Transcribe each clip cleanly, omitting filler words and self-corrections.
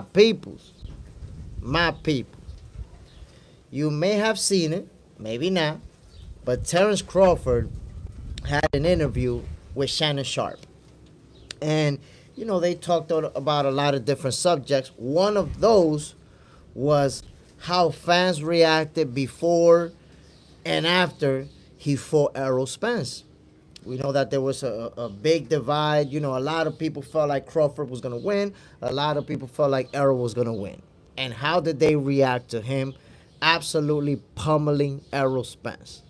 peoples, my people. You may have seen it, maybe not, but Terrence Crawford had an interview with Shannon Sharpe. And, they talked about a lot of different subjects. One of those was how fans reacted before and after he fought Errol Spence. We know that there was a big divide. A lot of people felt like Crawford was going to win. A lot of people felt like Errol was going to win. And how did they react to him absolutely pummeling Errol Spence?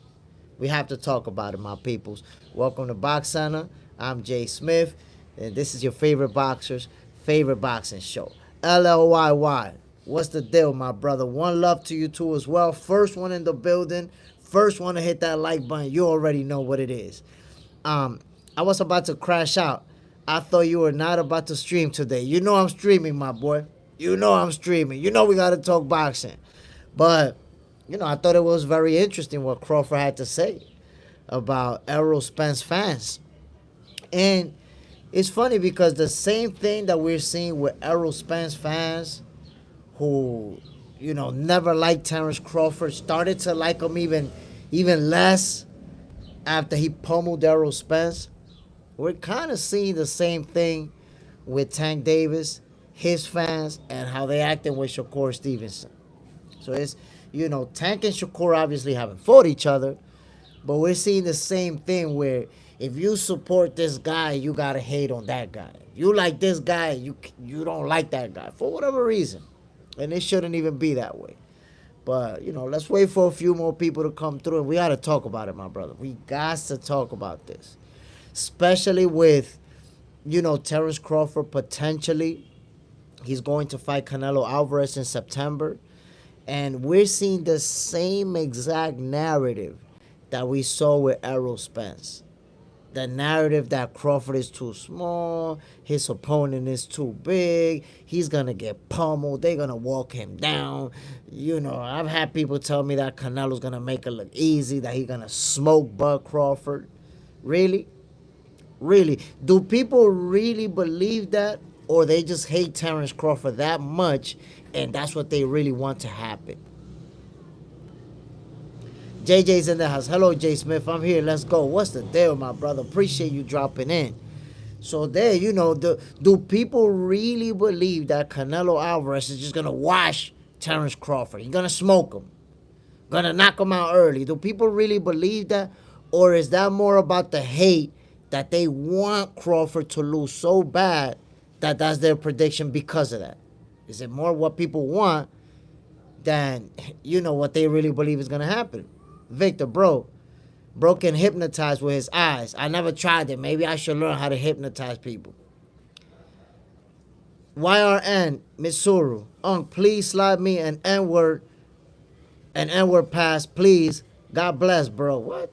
We have to talk about it, my peoples. Welcome to Box Center. I'm Jay Smith, and this is your favorite boxer's favorite boxing show. LLYY. What's the deal, my brother? One love to you too as well. First one in the building. First one to hit that like button. You already know what it is. I was about to crash out. I thought you were not about to stream today. You know I'm streaming, my boy. You know I'm streaming. You know we got to talk boxing. But, I thought it was very interesting what Crawford had to say about Errol Spence fans. And it's funny because the same thing that we're seeing with Errol Spence fans who, never liked Terrence Crawford, started to like him even less after he pummeled Errol Spence. We're kind of seeing the same thing with Tank Davis, his fans, and how they acting with Shakur Stevenson. So it's, Tank and Shakur obviously haven't fought each other, but we're seeing the same thing where if you support this guy, you gotta hate on that guy. You like this guy, you don't like that guy for whatever reason. And it shouldn't even be that way. But, let's wait for a few more people to come through. And we got to talk about it, my brother. We got to talk about this. Especially with, Terrence Crawford potentially. He's going to fight Canelo Alvarez in September. And we're seeing the same exact narrative that we saw with Errol Spence. The narrative that Crawford is too small, his opponent is too big, he's going to get pummeled, they're going to walk him down. I've had people tell me that Canelo's going to make it look easy, that he's going to smoke Bud Crawford. Really? Really? Do people really believe that? Or they just hate Terrence Crawford that much and that's what they really want to happen? JJ's in the house. Hello, Jay Smith. I'm here. Let's go. What's the deal, my brother? Appreciate you dropping in. So there, do people really believe that Canelo Alvarez is just going to wash Terrence Crawford? He's going to smoke him. Going to knock him out early. Do people really believe that? Or is that more about the hate that they want Crawford to lose so bad that that's their prediction because of that? Is it more what people want than, what they really believe is going to happen? Victor, bro can hypnotize with his eyes. I never tried it. Maybe I should learn how to hypnotize people. YRN, Mitsuru. Please slide me an N-word pass, please. God bless, bro. What?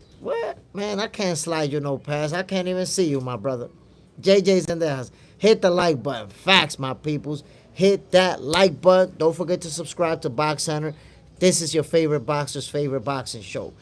Man, I can't slide you no pass. I can't even see you, my brother. JJ's in the house. Hit the like button. Facts, my peoples. Hit that like button. Don't forget to subscribe to Box Center. This is your favorite boxer's favorite boxing show.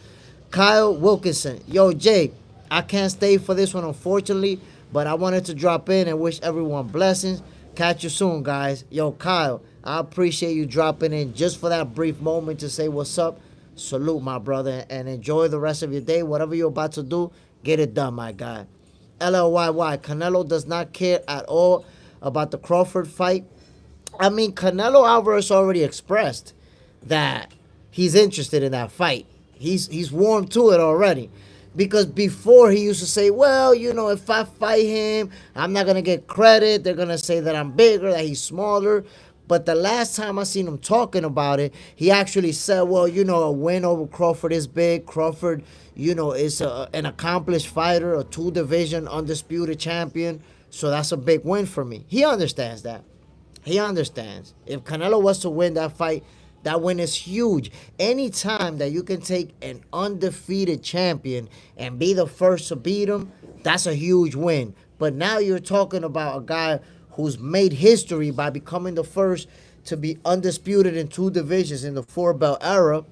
Kyle Wilkinson. Yo, Jay, I can't stay for this one, unfortunately, but I wanted to drop in and wish everyone blessings. Catch you soon, guys. Yo, Kyle, I appreciate you dropping in just for that brief moment to say what's up. Salute, my brother, and enjoy the rest of your day. Whatever you're about to do, get it done, my guy. LLYY, Canelo does not care at all about the Crawford fight. I mean, Canelo Alvarez already expressed that he's interested in that fight. He's warm to it already. Because before he used to say, well, if I fight him, I'm not going to get credit. They're going to say that I'm bigger, that he's smaller. But the last time I seen him talking about it, he actually said, well, a win over Crawford is big. Crawford, is an accomplished fighter, a two-division undisputed champion. So that's a big win for me. He understands that. He understands. If Canelo was to win that fight, that win is huge. Anytime that you can take an undefeated champion and be the first to beat him, that's a huge win. But now you're talking about a guy who's made history by becoming the first to be undisputed in two divisions in the four-belt era.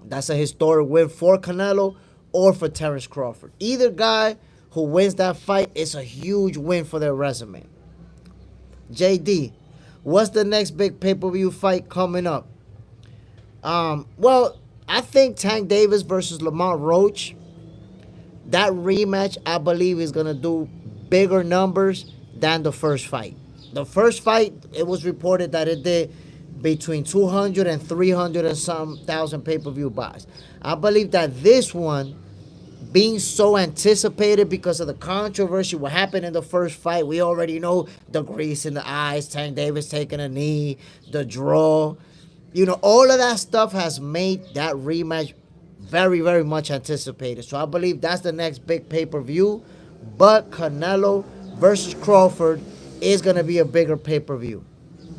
That's a historic win for Canelo or for Terrence Crawford. Either guy who wins that fight, it's a huge win for their resume. JD, What's the next big pay-per-view fight coming up? Well, I think Tank Davis versus Lamont Roach, that rematch, I believe, is going to do bigger numbers than the first fight. The first fight, it was reported that it did between 200 and 300 and some thousand pay-per-view buys. I believe that this one, being so anticipated because of the controversy, what happened in the first fight, we already know the grease in the eyes, Tank Davis taking a knee, the draw. You know, all of that stuff has made that rematch very, very much anticipated. So I believe that's the next big pay-per-view. But Canelo versus Crawford is going to be a bigger pay-per-view.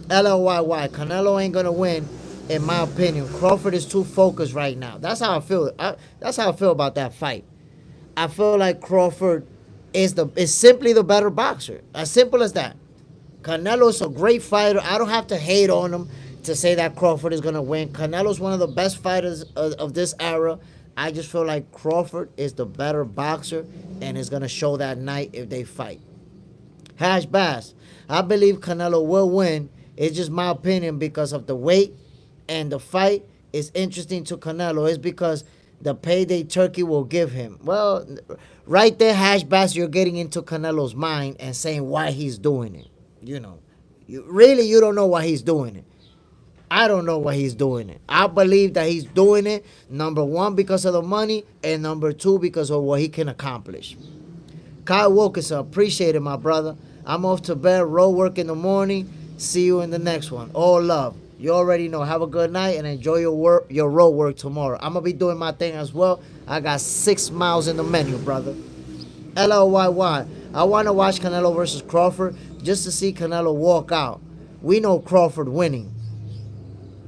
LLYY, Canelo ain't going to win, in my opinion. Crawford is too focused right now. That's how I feel. That's how I feel about that fight. I feel like Crawford is simply the better boxer. As simple as that. Canelo's a great fighter. I don't have to hate on him to say that Crawford is going to win. Canelo's one of the best fighters of this era. I just feel like Crawford is the better boxer and is going to show that night if they fight. Hash Bass, I believe Canelo will win. It's just my opinion because of the weight, and the fight is interesting to Canelo. It's because the payday Turkey will give him. Well, right there, Hash Bass, you're getting into Canelo's mind and saying why he's doing it. You know, you don't know why he's doing it. I don't know why he's doing it. I believe that he's doing it, number one, because of the money, and number two, because of what he can accomplish. Kyle Wilkinson, appreciate it, my brother. I'm off to bed, road work in the morning. See you in the next one. All love. You already know. Have a good night and enjoy your road work tomorrow. I'm going to be doing my thing as well. I got 6 miles in the menu, brother. LLYY. I want to watch Canelo versus Crawford just to see Canelo walk out. We know Crawford winning.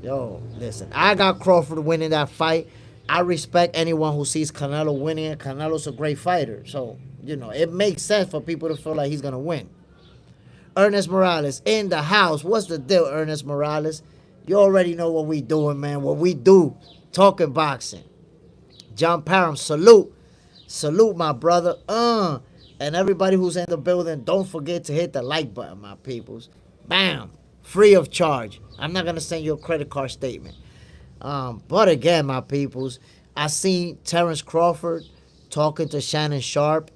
Yo, listen, I got Crawford winning that fight. I respect anyone who sees Canelo winning it. Canelo's a great fighter. So, you know, it makes sense for people to feel like he's going to win. Ernest Morales in the house. What's the deal, Ernest Morales? You already know what we doing, man. What we do. Talking boxing. John Parham, salute. Salute, my brother. And everybody who's in the building, don't forget to hit the like button, my peoples. Bam. Free of charge. I'm not going to send you a credit card statement. But again, my peoples, I seen Terrence Crawford talking to Shannon Sharpe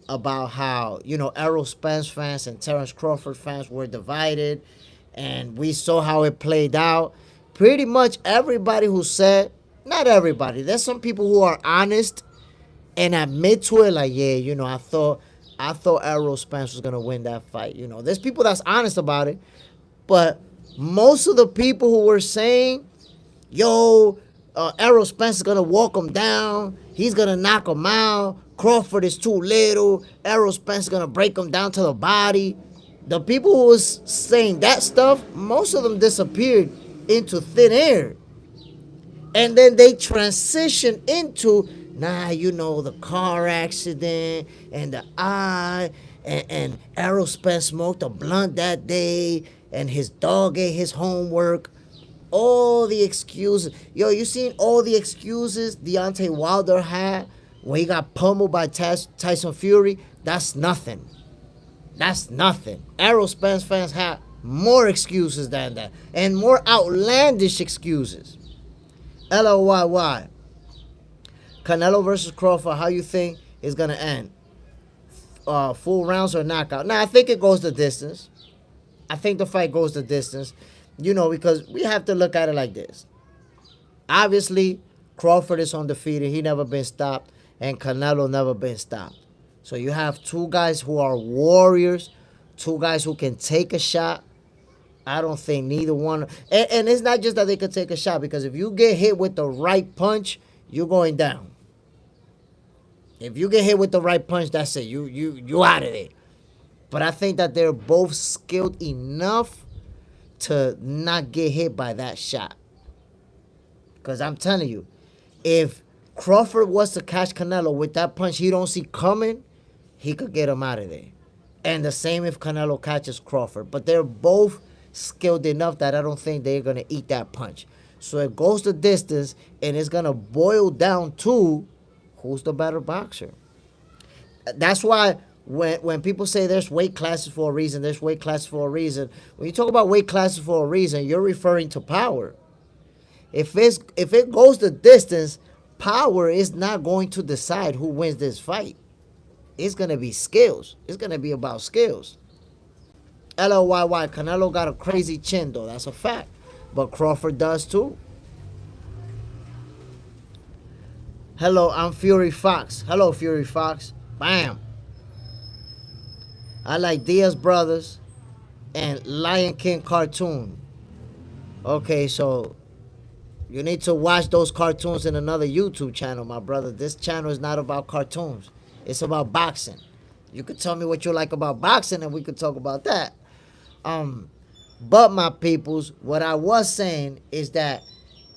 about how, you know, Errol Spence fans and Terrence Crawford fans were divided. And we saw how it played out. Pretty much everybody who said, not everybody, there's some people who are honest and admit to it, like, yeah, you know, I thought Errol Spence was going to win that fight. You know, there's people that's honest about it. But most of the people who were saying, yo, Errol Spence is going to walk him down. He's going to knock him out. Crawford is too little. Errol Spence is going to break him down to the body. The people who was saying that stuff, most of them disappeared into thin air. And then they transitioned into, nah, you know, the car accident and the eye. And Errol Spence smoked a blunt that day. And his dog ate his homework. All the excuses. Yo, you seen all the excuses Deontay Wilder had when he got pummeled by Tyson Fury? That's nothing. That's nothing. Errol Spence fans have more excuses than that. And more outlandish excuses. LLYY. Canelo versus Crawford, how you think it's going to end? Full rounds or knockout? Nah, I think it goes the distance. I think the fight goes the distance. You know, because we have to look at it like this. Obviously, Crawford is undefeated. He never been stopped. And Canelo never been stopped. So you have two guys who are warriors. Two guys who can take a shot. I don't think neither one. And it's not just that they could take a shot. Because if you get hit with the right punch, you're going down. If you get hit with the right punch, that's it. You out of there. But I think that they're both skilled enough to not get hit by that shot. Because I'm telling you, if Crawford was to catch Canelo with that punch he don't see coming, he could get him out of there. And the same if Canelo catches Crawford. But they're both skilled enough that I don't think they're going to eat that punch. So it goes the distance, and it's going to boil down to who's the better boxer. That's why when people say there's weight classes for a reason, there's weight classes for a reason. When you talk about weight classes for a reason, you're referring to power. If it goes the distance, power is not going to decide who wins this fight. It's gonna be skills. It's gonna be about skills. LLYY, Canelo got a crazy chin though. That's a fact. But Crawford does too. Hello, I'm Fury Fox. Hello, Fury Fox. Bam. I like Diaz Brothers and Lion King cartoon. Okay, so you need to watch those cartoons in another YouTube channel, my brother. This channel is not about cartoons. It's about boxing. You could tell me what you like about boxing and we could talk about that. But my peoples, what I was saying is that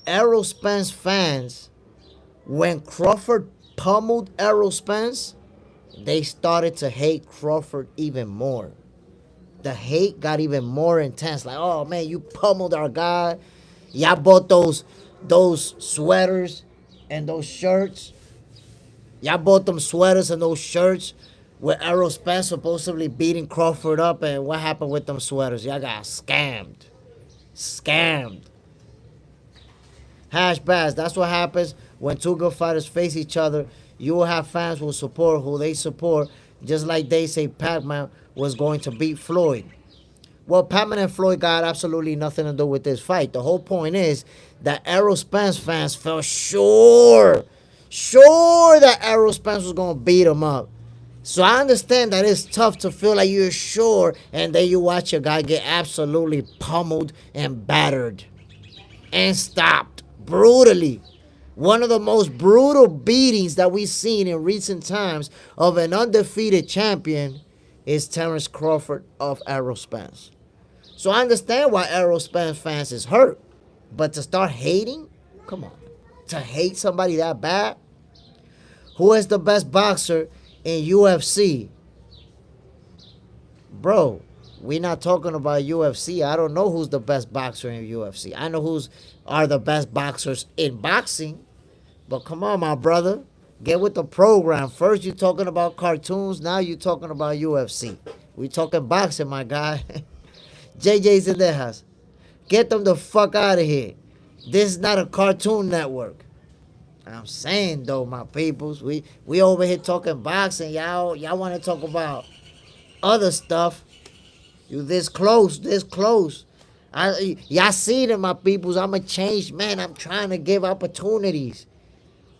Errol Spence fans, when Crawford pummeled Errol Spence, they started to hate Crawford even more. The hate got even more intense. Like, oh man, you pummeled our guy. Y'all bought those sweaters and those shirts. Y'all bought them sweaters and those shirts with Errol Spence supposedly beating Crawford up. And what happened with them sweaters? Y'all got scammed. Scammed. Hash bash. That's what happens when two good fighters face each other. You will have fans who support who they support, just like they say Pac-Man was going to beat Floyd. Well, Pac-Man and Floyd got absolutely nothing to do with this fight. The whole point is that Errol Spence fans felt sure that Errol Spence was going to beat him up. So I understand that it's tough to feel like you're sure, and then you watch your guy get absolutely pummeled and battered and stopped brutally. One of the most brutal beatings that we've seen in recent times of an undefeated champion is Terence Crawford of Errol Spence. So I understand why Errol Spence fans is hurt. But to start hating? Come on. To hate somebody that bad? Who is the best boxer in UFC? Bro, we're not talking about UFC. I don't know who's the best boxer in UFC. I know who's are the best boxers in boxing. But come on, my brother. Get with the program. First you're talking about cartoons. Now you're talking about UFC. We talking boxing, my guy. JJ's in their house. Get them the fuck out of here. This is not a Cartoon Network. I'm saying though, my peoples, we over here talking boxing. Y'all want to talk about other stuff. You this close. Y'all see it, my peoples. I'm a changed man. I'm trying to give opportunities.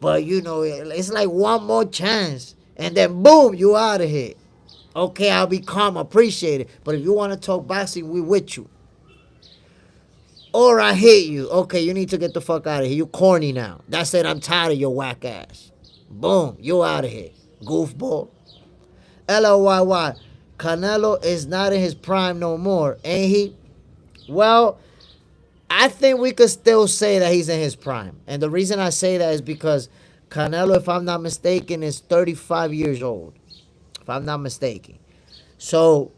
But, you know, it's like one more chance. And then, boom, you out of here. Okay, I'll be calm, appreciate it. But if you want to talk boxing, we with you. Or I hate you. Okay, you need to get the fuck out of here. You corny now. That's it, I'm tired of your whack ass. Boom, you out of here. Goofball. LLYY. Canelo is not in his prime no more, ain't he? Well, I think we could still say that he's in his prime. And the reason I say that is because Canelo, if I'm not mistaken, is 35 years old. If I'm not mistaken. So,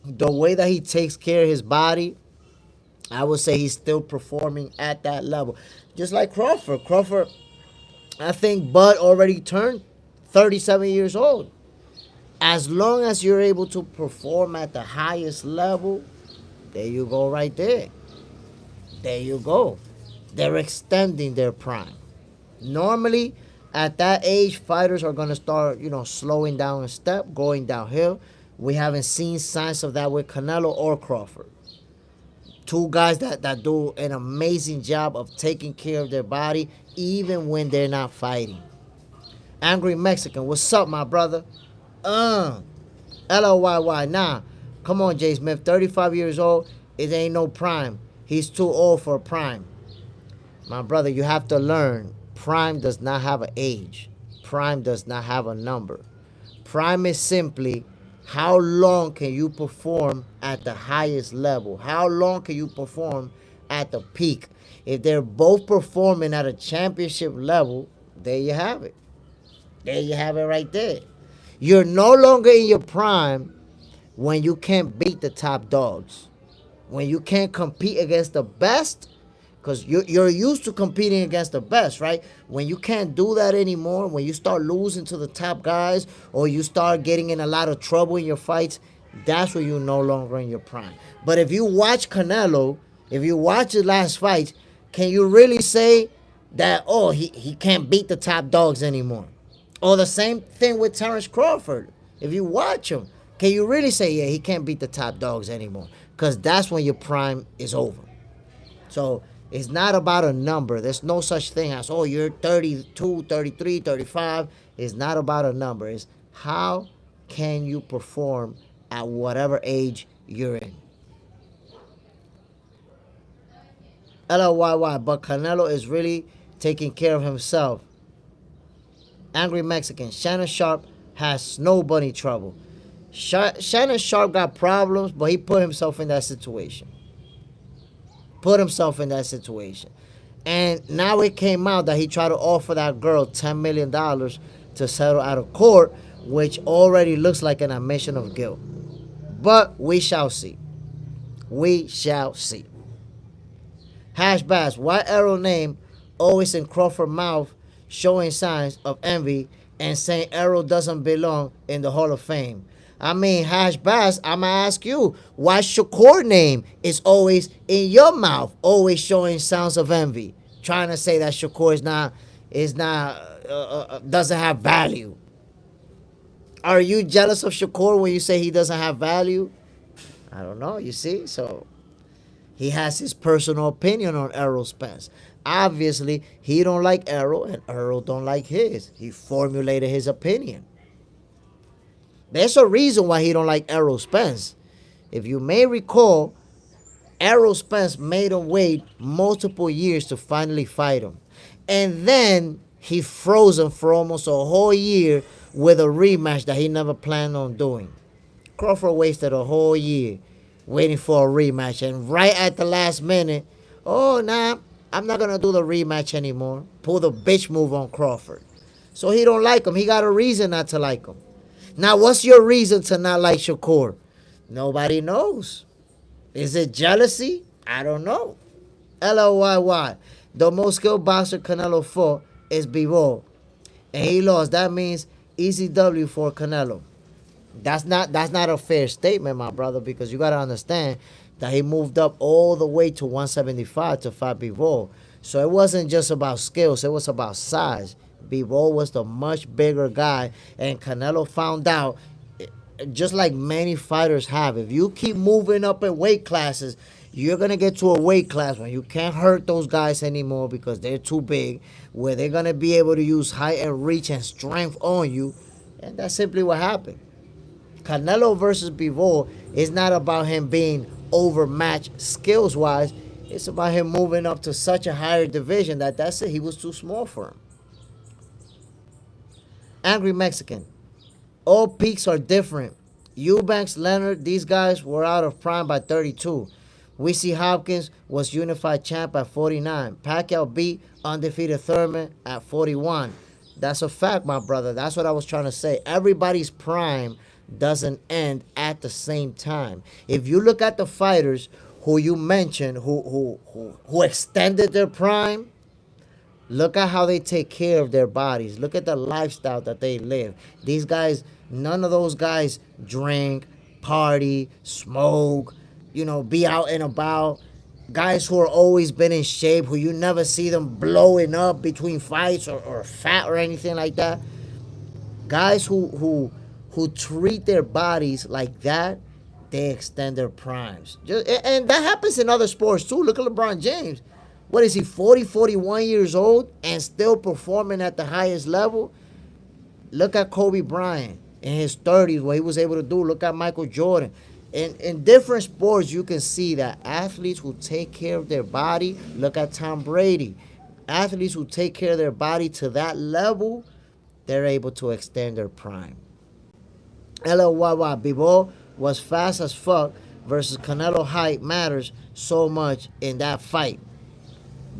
the way that he takes care of his body, I would say he's still performing at that level. Just like Crawford. Crawford, I think Bud already turned 37 years old. As long as you're able to perform at the highest level, there you go right there. There you go. They're extending their prime. Normally, at that age, fighters are going to start, slowing down a step, going downhill. We haven't seen signs of that with Canelo or Crawford. Two guys that do an amazing job of taking care of their body, even when they're not fighting. Angry Mexican, what's up, my brother? LLYY, nah. Come on, Jay Smith, 35 years old, it ain't no prime. He's too old for prime. My brother, you have to learn. Prime does not have an age. Prime does not have a number. Prime is simply how long can you perform at the highest level? How long can you perform at the peak? If they're both performing at a championship level, there you have it. There you have it right there. You're no longer in your prime when you can't beat the top dogs. When you can't compete against the best Because you're used to competing against the best, right? When you can't do that anymore, when you start losing to the top guys, or you start getting in a lot of trouble in your fights, that's when you're no longer in your prime. But if you watch Canelo, if you watch his last fights, can you really say that, oh, he can't beat the top dogs anymore? Or the same thing with Terence Crawford. If you watch him, can you really say, yeah, he can't beat the top dogs anymore? Because that's when your prime is over. So it's not about a number. There's no such thing as, oh, you're 32, 33, 35. It's not about a number. It's how can you perform at whatever age you're in. LLYY, but Canelo is really taking care of himself. Angry Mexican, Shannon Sharpe has snow bunny trouble. Shannon Sharpe got problems, but he put himself in that situation. And now it came out that he tried to offer that girl $10 million to settle out of court, which already looks like an admission of guilt. But we shall see. Hash Bass, why Errol name always in Crawford mouth, showing signs of envy and saying Errol doesn't belong in the Hall of Fame? I mean, Hash Bass, I'm going to ask you, why Shakur name is always in your mouth, always showing sounds of envy, trying to say that Shakur doesn't have value? Are you jealous of Shakur when you say he doesn't have value? I don't know, you see? So he has his personal opinion on Errol Spence. Obviously, he don't like Errol, and Errol don't like his. He formulated his opinion. There's a reason why he don't like Errol Spence. If you may recall, Errol Spence made him wait multiple years to finally fight him. And then he froze him for almost a whole year with a rematch that he never planned on doing. Crawford wasted a whole year waiting for a rematch. And right at the last minute, oh, nah, I'm not going to do the rematch anymore. Pull the bitch move on Crawford. So he don't like him. He got a reason not to like him. Now, what's your reason to not like Shakur? Nobody knows. Is it jealousy? I don't know. LLYY. The most skilled boxer Canelo fought is Bivol, and he lost. That means easy W for Canelo. That's not a fair statement, my brother, because you got to understand that he moved up all the way to 175 to fight Bivol. So it wasn't just about skills. It was about size. Bivol was the much bigger guy, and Canelo found out, just like many fighters have, if you keep moving up in weight classes, you're going to get to a weight class when you can't hurt those guys anymore because they're too big, where they're going to be able to use height and reach and strength on you, and that's simply what happened. Canelo versus Bivol is not about him being overmatched skills-wise. It's about him moving up to such a higher division that's it. He was too small for him. Angry Mexican. All peaks are different. Eubanks, Leonard, these guys were out of prime by 32. We see Hopkins was unified champ at 49. Pacquiao beat undefeated Thurman at 41. That's a fact, my brother. That's what I was trying to say. Everybody's prime doesn't end at the same time. If you look at the fighters who you mentioned, who extended their prime, look at how they take care of their bodies. Look at the lifestyle that they live. These guys, none of those guys drink, party, smoke, be out and about. Guys who are always been in shape, who you never see them blowing up between fights or fat or anything like that. Guys who treat their bodies like that, they extend their primes. And that happens in other sports too. Look at LeBron James. What is he, 40, 41 years old and still performing at the highest level? Look at Kobe Bryant in his 30s, what he was able to do. Look at Michael Jordan. In different sports, you can see that athletes who take care of their body, look at Tom Brady. Athletes who take care of their body to that level, they're able to extend their prime. LLYY, Bivol was fast as fuck versus Canelo. Height matters so much in that fight.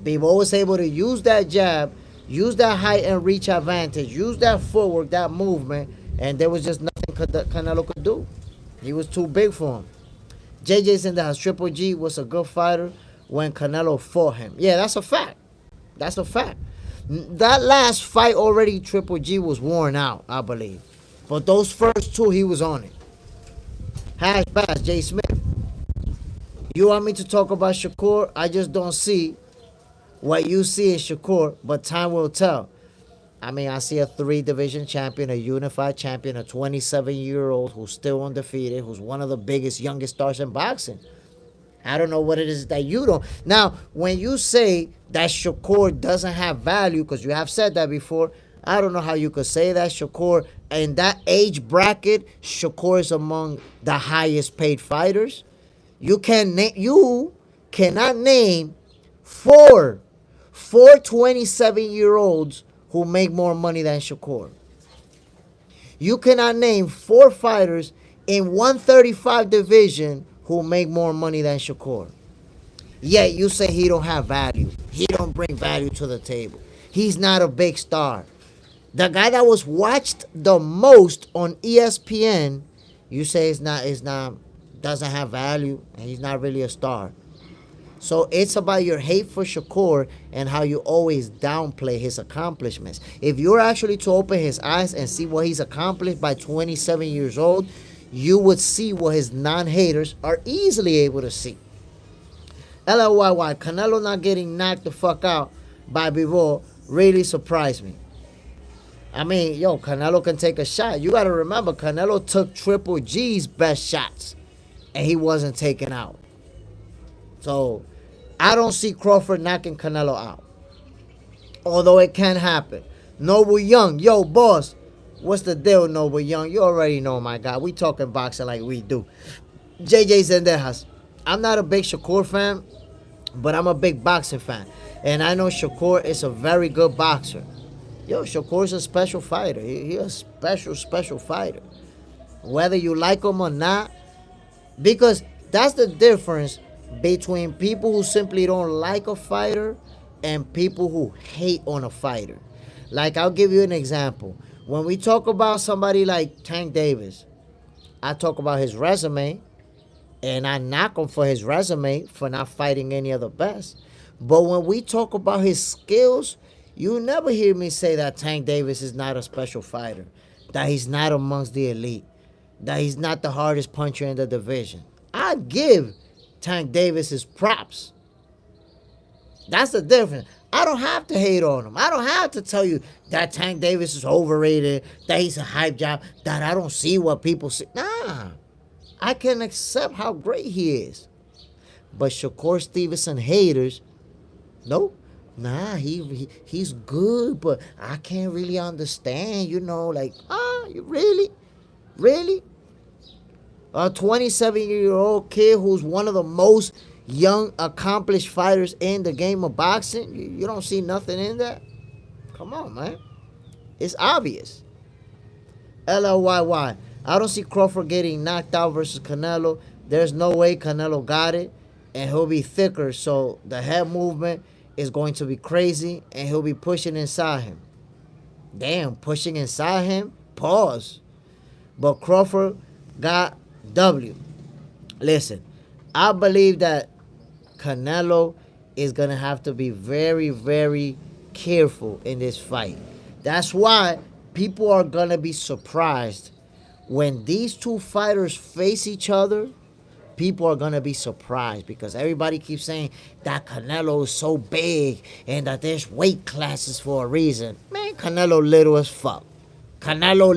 Bivol was able to use that jab, use that height and reach advantage, use that footwork, that movement, and there was just nothing Canelo could do. He was too big for him. JJ's in the house. Triple G was a good fighter when Canelo fought him. Yeah, that's a fact. That's a fact. That last fight already, Triple G was worn out, I believe. But those first two, he was on it. Hash Bass, Jay Smith. You want me to talk about Shakur? I just don't see what you see in Shakur, but time will tell. I mean, I see a 3-division champion, a unified champion, a 27-year-old who's still undefeated, who's one of the biggest, youngest stars in boxing. I don't know what it is that you don't. Now, when you say that Shakur doesn't have value, because you have said that before, I don't know how you could say that. Shakur, in that age bracket, Shakur is among the highest paid fighters. You cannot name four 27-year-olds who make more money than Shakur. You cannot name 4 fighters in 135 division who make more money than Shakur. Yet you say he don't have value. He don't bring value to the table. He's not a big star. The guy that was watched the most on ESPN, you say doesn't have value, and he's not really a star. So it's about your hate for Shakur and how you always downplay his accomplishments. If you're actually to open his eyes and see what he's accomplished by 27 years old, you would see what his non-haters are easily able to see. LLYY, Canelo not getting knocked the fuck out by Bivol really surprised me. I mean, Canelo can take a shot. You got to remember, Canelo took Triple G's best shots, and he wasn't taken out. So, I don't see Crawford knocking Canelo out. Although it can happen. Noble Young, boss, what's the deal, Noble Young? You already know, my guy. We talking boxing like we do. JJ Zendejas, I'm not a big Shakur fan, but I'm a big boxing fan. And I know Shakur is a very good boxer. Shakur's a special fighter. He's a special fighter. Whether you like him or not, because that's the difference between people who simply don't like a fighter and people who hate on a fighter. Like, I'll give you an example. When we talk about somebody like Tank Davis, I talk about his resume, and I knock him for his resume for not fighting any of the best. But when we talk about his skills, you never hear me say that Tank Davis is not a special fighter, that he's not amongst the elite, that he's not the hardest puncher in the division. I give Tank Davis his props. That's the difference. I don't have to hate on him. I don't have to tell you that Tank Davis is overrated, that he's a hype job, that I don't see what people see. Nah. I can accept how great he is. But Shakur Stevenson haters, nope. Nah, he's good, but I can't really understand, you really? Really? A 27-year-old kid who's one of the most young, accomplished fighters in the game of boxing? You don't see nothing in that? Come on, man. It's obvious. LLYY. I don't see Crawford getting knocked out versus Canelo. There's no way Canelo got it, and he'll be thicker, so the head movement is going to be crazy, and he'll be pushing inside him. Damn, pushing inside him? Pause. But Crawford got W. Listen, I believe that Canelo is going to have to be very, very careful in this fight. That's why people are going to be surprised when these two fighters face each other. People are going to be surprised because everybody keeps saying that Canelo is so big and that there's weight classes for a reason. Man, Canelo little as fuck. Canelo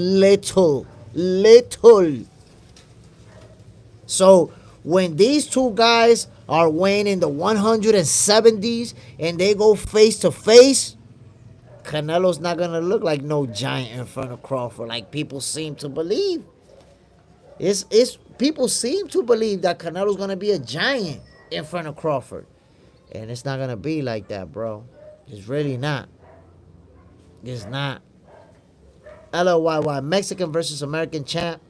little. So when these two guys are weighing in the 170s and they go face to face, Canelo's not going to look like no giant in front of Crawford like people seem to believe. People seem to believe that Canelo's going to be a giant in front of Crawford. And it's not going to be like that, bro. It's really not. It's not. LLYY, Mexican versus American champ.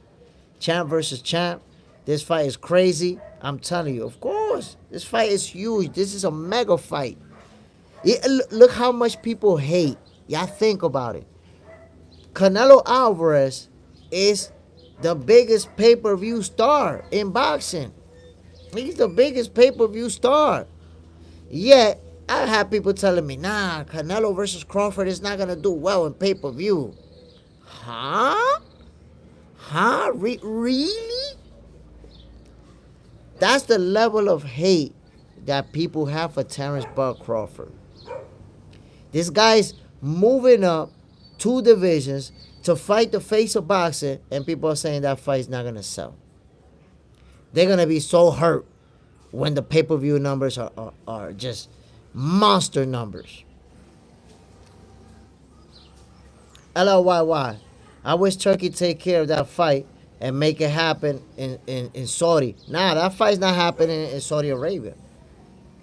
Champ versus champ. This fight is crazy. I'm telling you, of course. This fight is huge. This is a mega fight. Look how much people hate. Y'all think about it. Canelo Alvarez is the biggest pay-per-view star in boxing. He's the biggest pay-per-view star. Yet, I have people telling me, nah, Canelo versus Crawford is not going to do well in pay-per-view. Huh? Huh? Really? That's the level of hate that people have for Terrence Bud Crawford. This guy's moving up 2 divisions to fight the face of boxing, and people are saying that fight's not going to sell. They're going to be so hurt when the pay-per-view numbers are just monster numbers. LLYY. I wish Turkey take care of that fight and make it happen in Saudi. Nah, that fight's not happening in Saudi Arabia.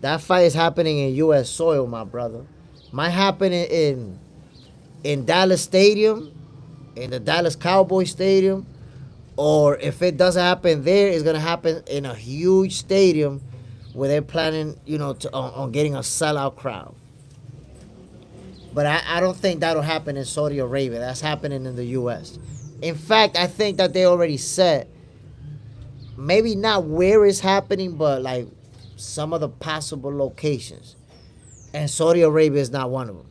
That fight is happening in U.S. soil, my brother. Might happen in Dallas Stadium, in the Dallas Cowboys Stadium, or if it doesn't happen there, it's going to happen in a huge stadium where they're planning, on getting a sellout crowd. But I don't think that'll happen in Saudi Arabia. That's happening in the U.S. In fact, I think that they already said, maybe not where it's happening, but like some of the possible locations. And Saudi Arabia is not one of them.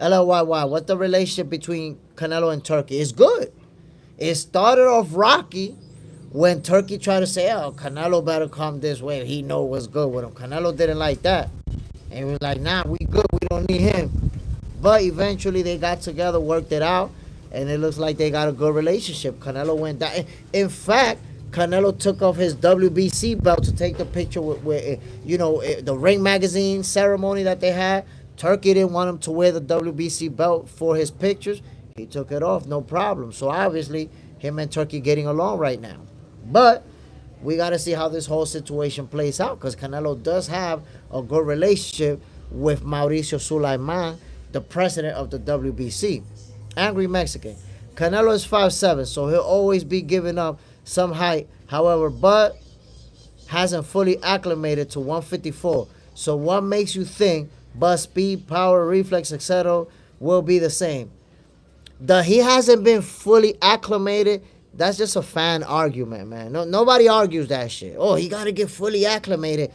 LLYY, what's the relationship between Canelo and Turkey? It's good. It started off rocky when Turkey tried to say, oh, Canelo better come this way. He know what's good with him. Canelo didn't like that. And he was like, nah, we good. We don't need him. But eventually they got together, worked it out, and it looks like they got a good relationship. Canelo went down. In fact, Canelo took off his WBC belt to take the picture with the Ring Magazine ceremony that they had. Turkey didn't want him to wear the WBC belt for his pictures. He took it off, no problem. So obviously, him and Turkey getting along right now. But we got to see how this whole situation plays out, because Canelo does have a good relationship with Mauricio Sulaiman, the president of the WBC. Angry Mexican. Canelo is 5'7", so he'll always be giving up some height. However, Bud hasn't fully acclimated to 154. So what makes you think Bud's speed, power, reflex, etc. will be the same? He hasn't been fully acclimated. That's just a fan argument, man. Nobody argues that shit. Oh, he got to get fully acclimated.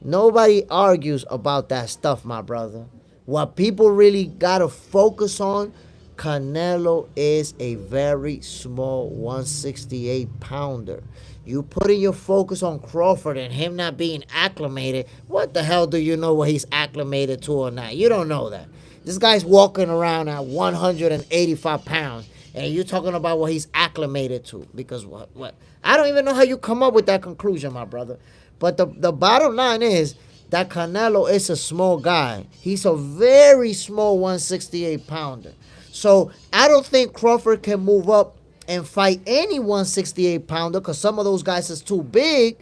Nobody argues about that stuff, my brother. What people really got to focus on, Canelo is a very small 168-pounder. You putting your focus on Crawford and him not being acclimated. What the hell do you know what he's acclimated to or not? You don't know that. This guy's walking around at 185 pounds, and you're talking about what he's acclimated to. Because what? I don't even know how you come up with that conclusion, my brother. But the bottom line is that Canelo is a small guy. He's a very small 168-pounder. So I don't think Crawford can move up and fight any 168-pounder, because some of those guys is too big.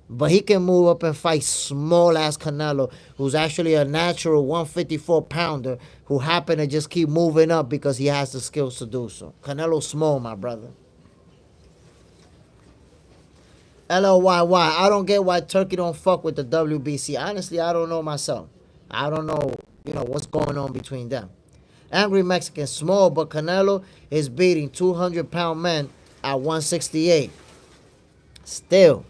But he can move up and fight small-ass Canelo, who's actually a natural 154-pounder who happened to just keep moving up because he has the skills to do so. Canelo's small, my brother. LLYY, I don't get why Turkey don't fuck with the WBC. Honestly, I don't know myself. I don't know, what's going on between them. Angry Mexican, small, but Canelo is beating 200-pound men at 168. Still,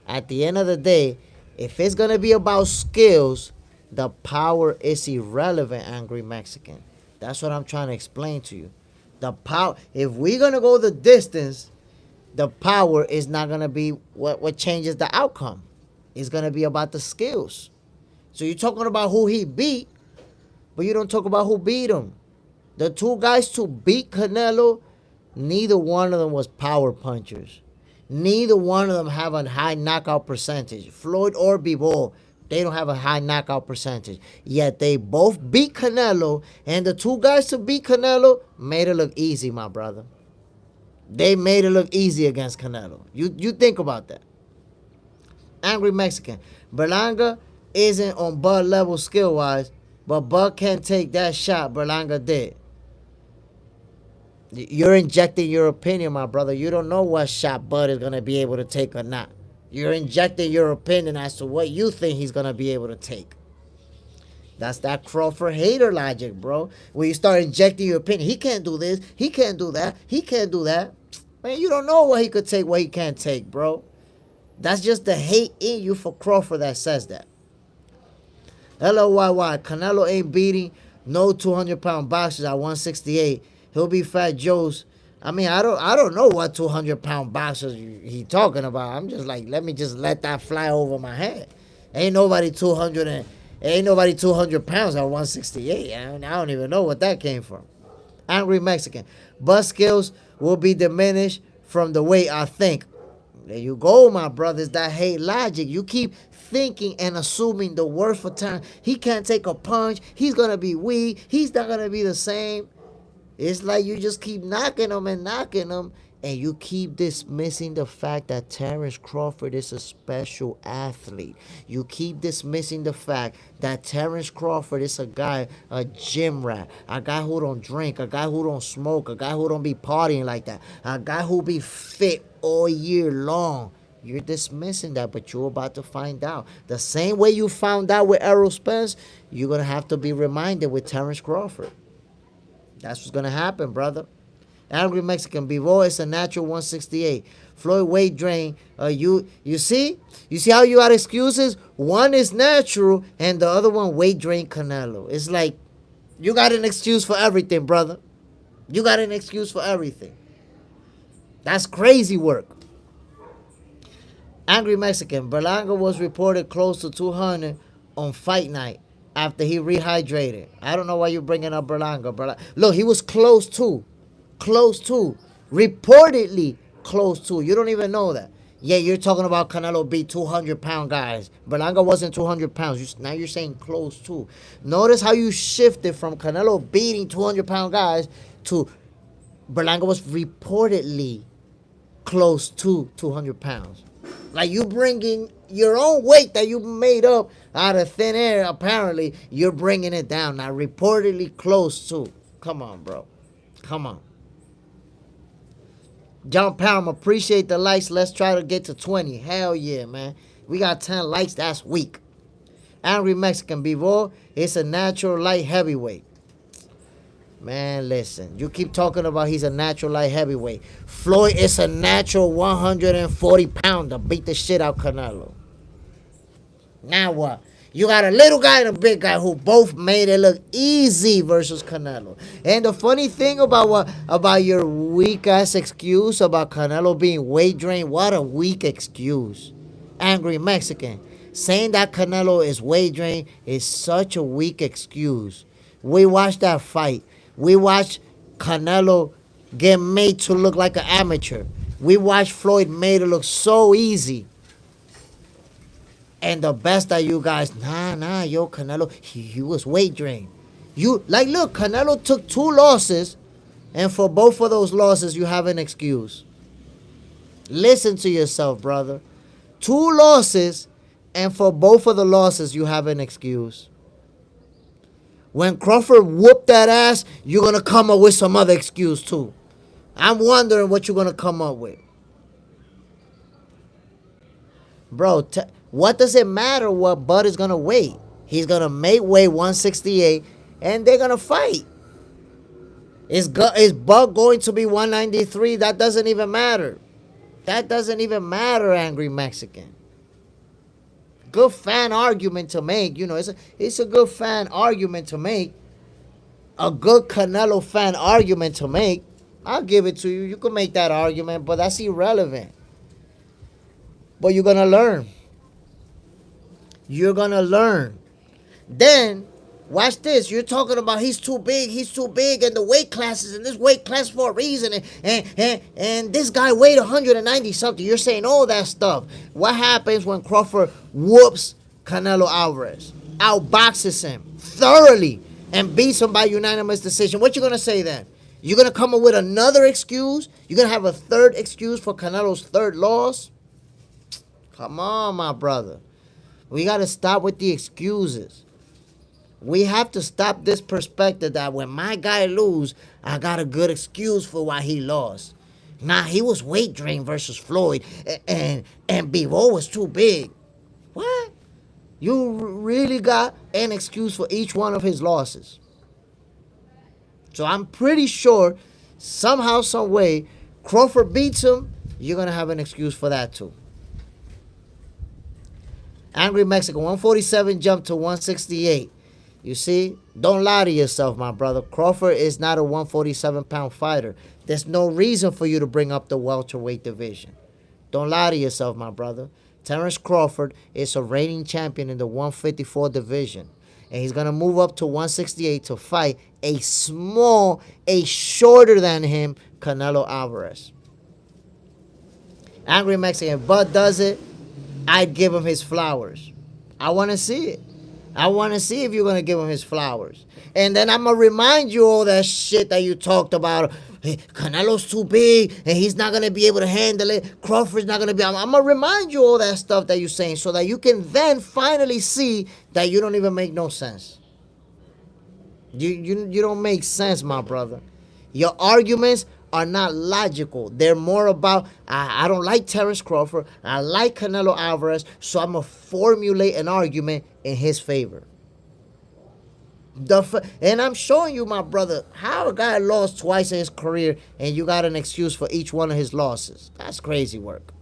at the end of the day, if it's going to be about skills, the power is irrelevant, Angry Mexican. That's what I'm trying to explain to you. The power, if we're going to go the distance, the power is not going to be what changes the outcome. It's going to be about the skills. So you're talking about who he beat, but you don't talk about who beat him. The two guys to beat Canelo, neither one of them was power punchers. Neither one of them have a high knockout percentage. Floyd or Bivol, they don't have a high knockout percentage. Yet they both beat Canelo, and the two guys to beat Canelo made it look easy, my brother. They made it look easy against Canelo. You think about that. Angry Mexican. Berlanga isn't on Bud level skill-wise, but Bud can't take that shot Berlanga did. You're injecting your opinion, my brother. You don't know what shot Bud is going to be able to take or not. You're injecting your opinion as to what you think he's going to be able to take. That's that Crawford hater logic, bro. When you start injecting your opinion, he can't do this, he can't do that, he can't do that. Man, you don't know what he could take, what he can't take, bro. That's just the hate in you for Crawford that says that. LOYY, Canelo ain't beating no 200-pound boxers at 168. He'll be Fat Joe's. I mean, I don't know what 200-pound boxers he talking about. I'm just like, let me just let that fly over my head. Ain't nobody 200 pounds at 168. I don't even know what that came from. Angry Mexican. Bust skills will be diminished from the weight I think. There you go, my brothers. That hate logic. You keep thinking and assuming the worst for time. He can't take a punch. He's going to be weak. He's not going to be the same. It's like you just keep knocking him, and you keep dismissing the fact that Terence Crawford is a special athlete. You keep dismissing the fact that Terence Crawford is a guy, a gym rat, a guy who don't drink, a guy who don't smoke, a guy who don't be partying like that, a guy who be fit all year long. You're dismissing that, but you're about to find out. The same way you found out with Errol Spence, you're going to have to be reminded with Terence Crawford. That's what's going to happen, brother. Angry Mexican. Bivol is a natural 168. Floyd weight drain. You see? You see how you got excuses? One is natural and the other one weight drain Canelo. It's like you got an excuse for everything, brother. You got an excuse for everything. That's crazy work. Angry Mexican. Berlanga was reported close to 200 on fight night after he rehydrated. I don't know why you're bringing up Berlanga. Look, he was close to. Reportedly close to. You don't even know that. Yeah, you're talking about Canelo beat 200-pound guys. Berlanga wasn't 200 pounds. Now you're saying close to. Notice how you shifted from Canelo beating 200-pound guys to Berlanga was reportedly close to 200 pounds. Like you bringing your own weight that you made up out of thin air, apparently, you're bringing it down. Now, reportedly close to. Come on, bro. Come on. John Palm, appreciate the likes. Let's try to get to 20. Hell yeah, man. We got 10 likes. That's weak. Angry Mexican. Bivol, it's a natural light heavyweight. Man, listen. You keep talking about he's a natural light heavyweight. Floyd is a natural 140-pounder. Beat the shit out Canelo. Now what? You got a little guy and a big guy who both made it look easy versus Canelo. And the funny thing about your weak ass excuse about Canelo being weight drained, what a weak excuse. Angry Mexican. Saying that Canelo is weight drained is such a weak excuse. We watched that fight. We watched Canelo get made to look like an amateur. We watched Floyd made it look so easy. And the best of you guys, yo, Canelo, he was weight drained. Look, Canelo took 2 losses, and for both of those losses, you have an excuse. Listen to yourself, brother. 2 losses, and for both of the losses, you have an excuse. When Crawford whooped that ass, you're going to come up with some other excuse, too. I'm wondering what you're going to come up with. Bro, what does it matter what Bud is going to weigh? He's going to make weight 168, and they're going to fight. Is Bud going to be 193? That doesn't even matter. That doesn't even matter, Angry Mexican. Good fan argument to make. You know, it's a good fan argument to make. A good Canelo fan argument to make. I'll give it to you. You can make that argument, but that's irrelevant. But you're going to learn. You're going to learn. Then, watch this. You're talking about he's too big, and the weight classes, and this weight class for a reason, and this guy weighed 190 something. You're saying all that stuff. What happens when Crawford whoops Canelo Alvarez, outboxes him thoroughly, and beats him by unanimous decision? What you going to say then? You're going to come up with another excuse? You're going to have a third excuse for Canelo's third loss? Come on, my brother. We got to stop with the excuses. We have to stop this perspective that when my guy lose, I got a good excuse for why he lost. Nah, he was weight drained versus Floyd, and Bivol was too big. What? You really got an excuse for each one of his losses. So I'm pretty sure somehow, some way, Crawford beats him, you're going to have an excuse for that too. Angry Mexican, 147 jumped to 168. You see? Don't lie to yourself, my brother. Crawford is not a 147-pound fighter. There's no reason for you to bring up the welterweight division. Don't lie to yourself, my brother. Terrence Crawford is a reigning champion in the 154 division. And he's going to move up to 168 to fight a shorter than him, Canelo Alvarez. Angry Mexican, if Bud does it, I'd give him his flowers. I want to see it. I want to see if you're going to give him his flowers. And then I'm going to remind you all that shit that you talked about. Hey, Canelo's too big and he's not going to be able to handle it. Crawford's not going to be. I'm going to remind you all that stuff that you're saying so that you can then finally see that you don't even make no sense. You don't make sense, my brother. Your arguments are not logical. They're more about, I don't like Terrence Crawford. I like Canelo Alvarez, so I'm going to formulate an argument in his favor. And I'm showing you, my brother, how a guy lost twice in his career and you got an excuse for each one of his losses. That's crazy work.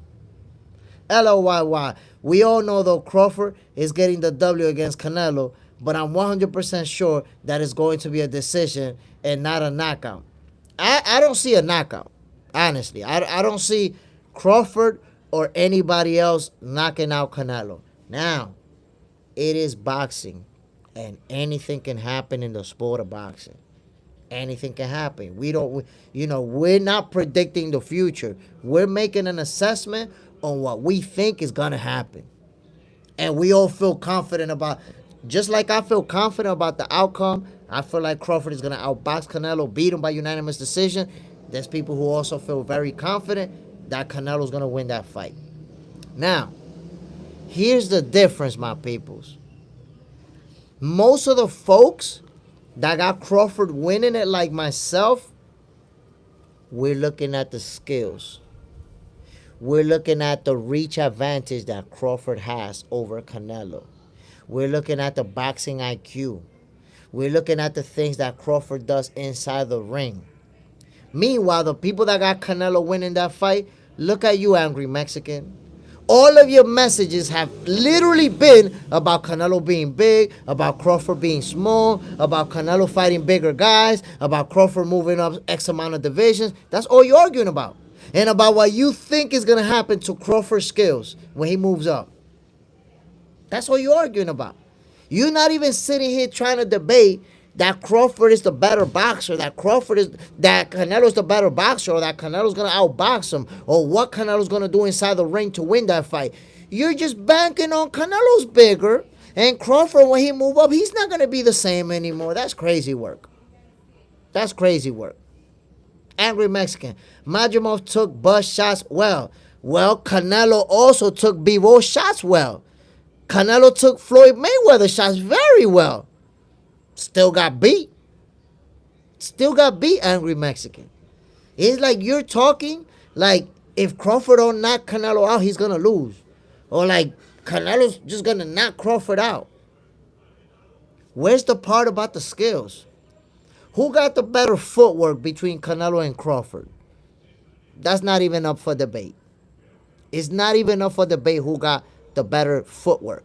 LOYY. We all know, though, Crawford is getting the W against Canelo, but I'm 100% sure that it's going to be a decision and not a knockout. I don't see a knockout, honestly. I don't see Crawford or anybody else knocking out Canelo. Now, it is boxing, and anything can happen in the sport of boxing. Anything can happen. We're not predicting the future. We're making an assessment on what we think is going to happen. And we all feel confident about, just like I feel confident about the outcome, I feel like Crawford is going to outbox Canelo, beat him by unanimous decision. There's people who also feel very confident that Canelo's going to win that fight. Now, here's the difference, my peoples. Most of the folks that got Crawford winning it, like myself, we're looking at the skills. We're looking at the reach advantage that Crawford has over Canelo. We're looking at the boxing IQ. We're looking at the things that Crawford does inside the ring. Meanwhile, the people that got Canelo winning that fight, look at you, Angry Mexican. All of your messages have literally been about Canelo being big, about Crawford being small, about Canelo fighting bigger guys, about Crawford moving up X amount of divisions. That's all you're arguing about. And about what you think is going to happen to Crawford's skills when he moves up. That's all you're arguing about. You're not even sitting here trying to debate that Crawford is the better boxer, that Canelo's the better boxer, or that Canelo's going to outbox him, or what Canelo's going to do inside the ring to win that fight. You're just banking on Canelo's bigger, and Crawford, when he move up, he's not going to be the same anymore. That's crazy work. That's crazy work. Angry Mexican. Madrimov took Buzz shots well. Well, Canelo also took Bivol shots well. Canelo took Floyd Mayweather shots very well. Still got beat. Still got beat, Angry Mexican. It's like you're talking like if Crawford don't knock Canelo out, he's going to lose. Or like Canelo's just going to knock Crawford out. Where's the part about the skills? Who got the better footwork between Canelo and Crawford? That's not even up for debate. It's not even up for debate who got the better footwork.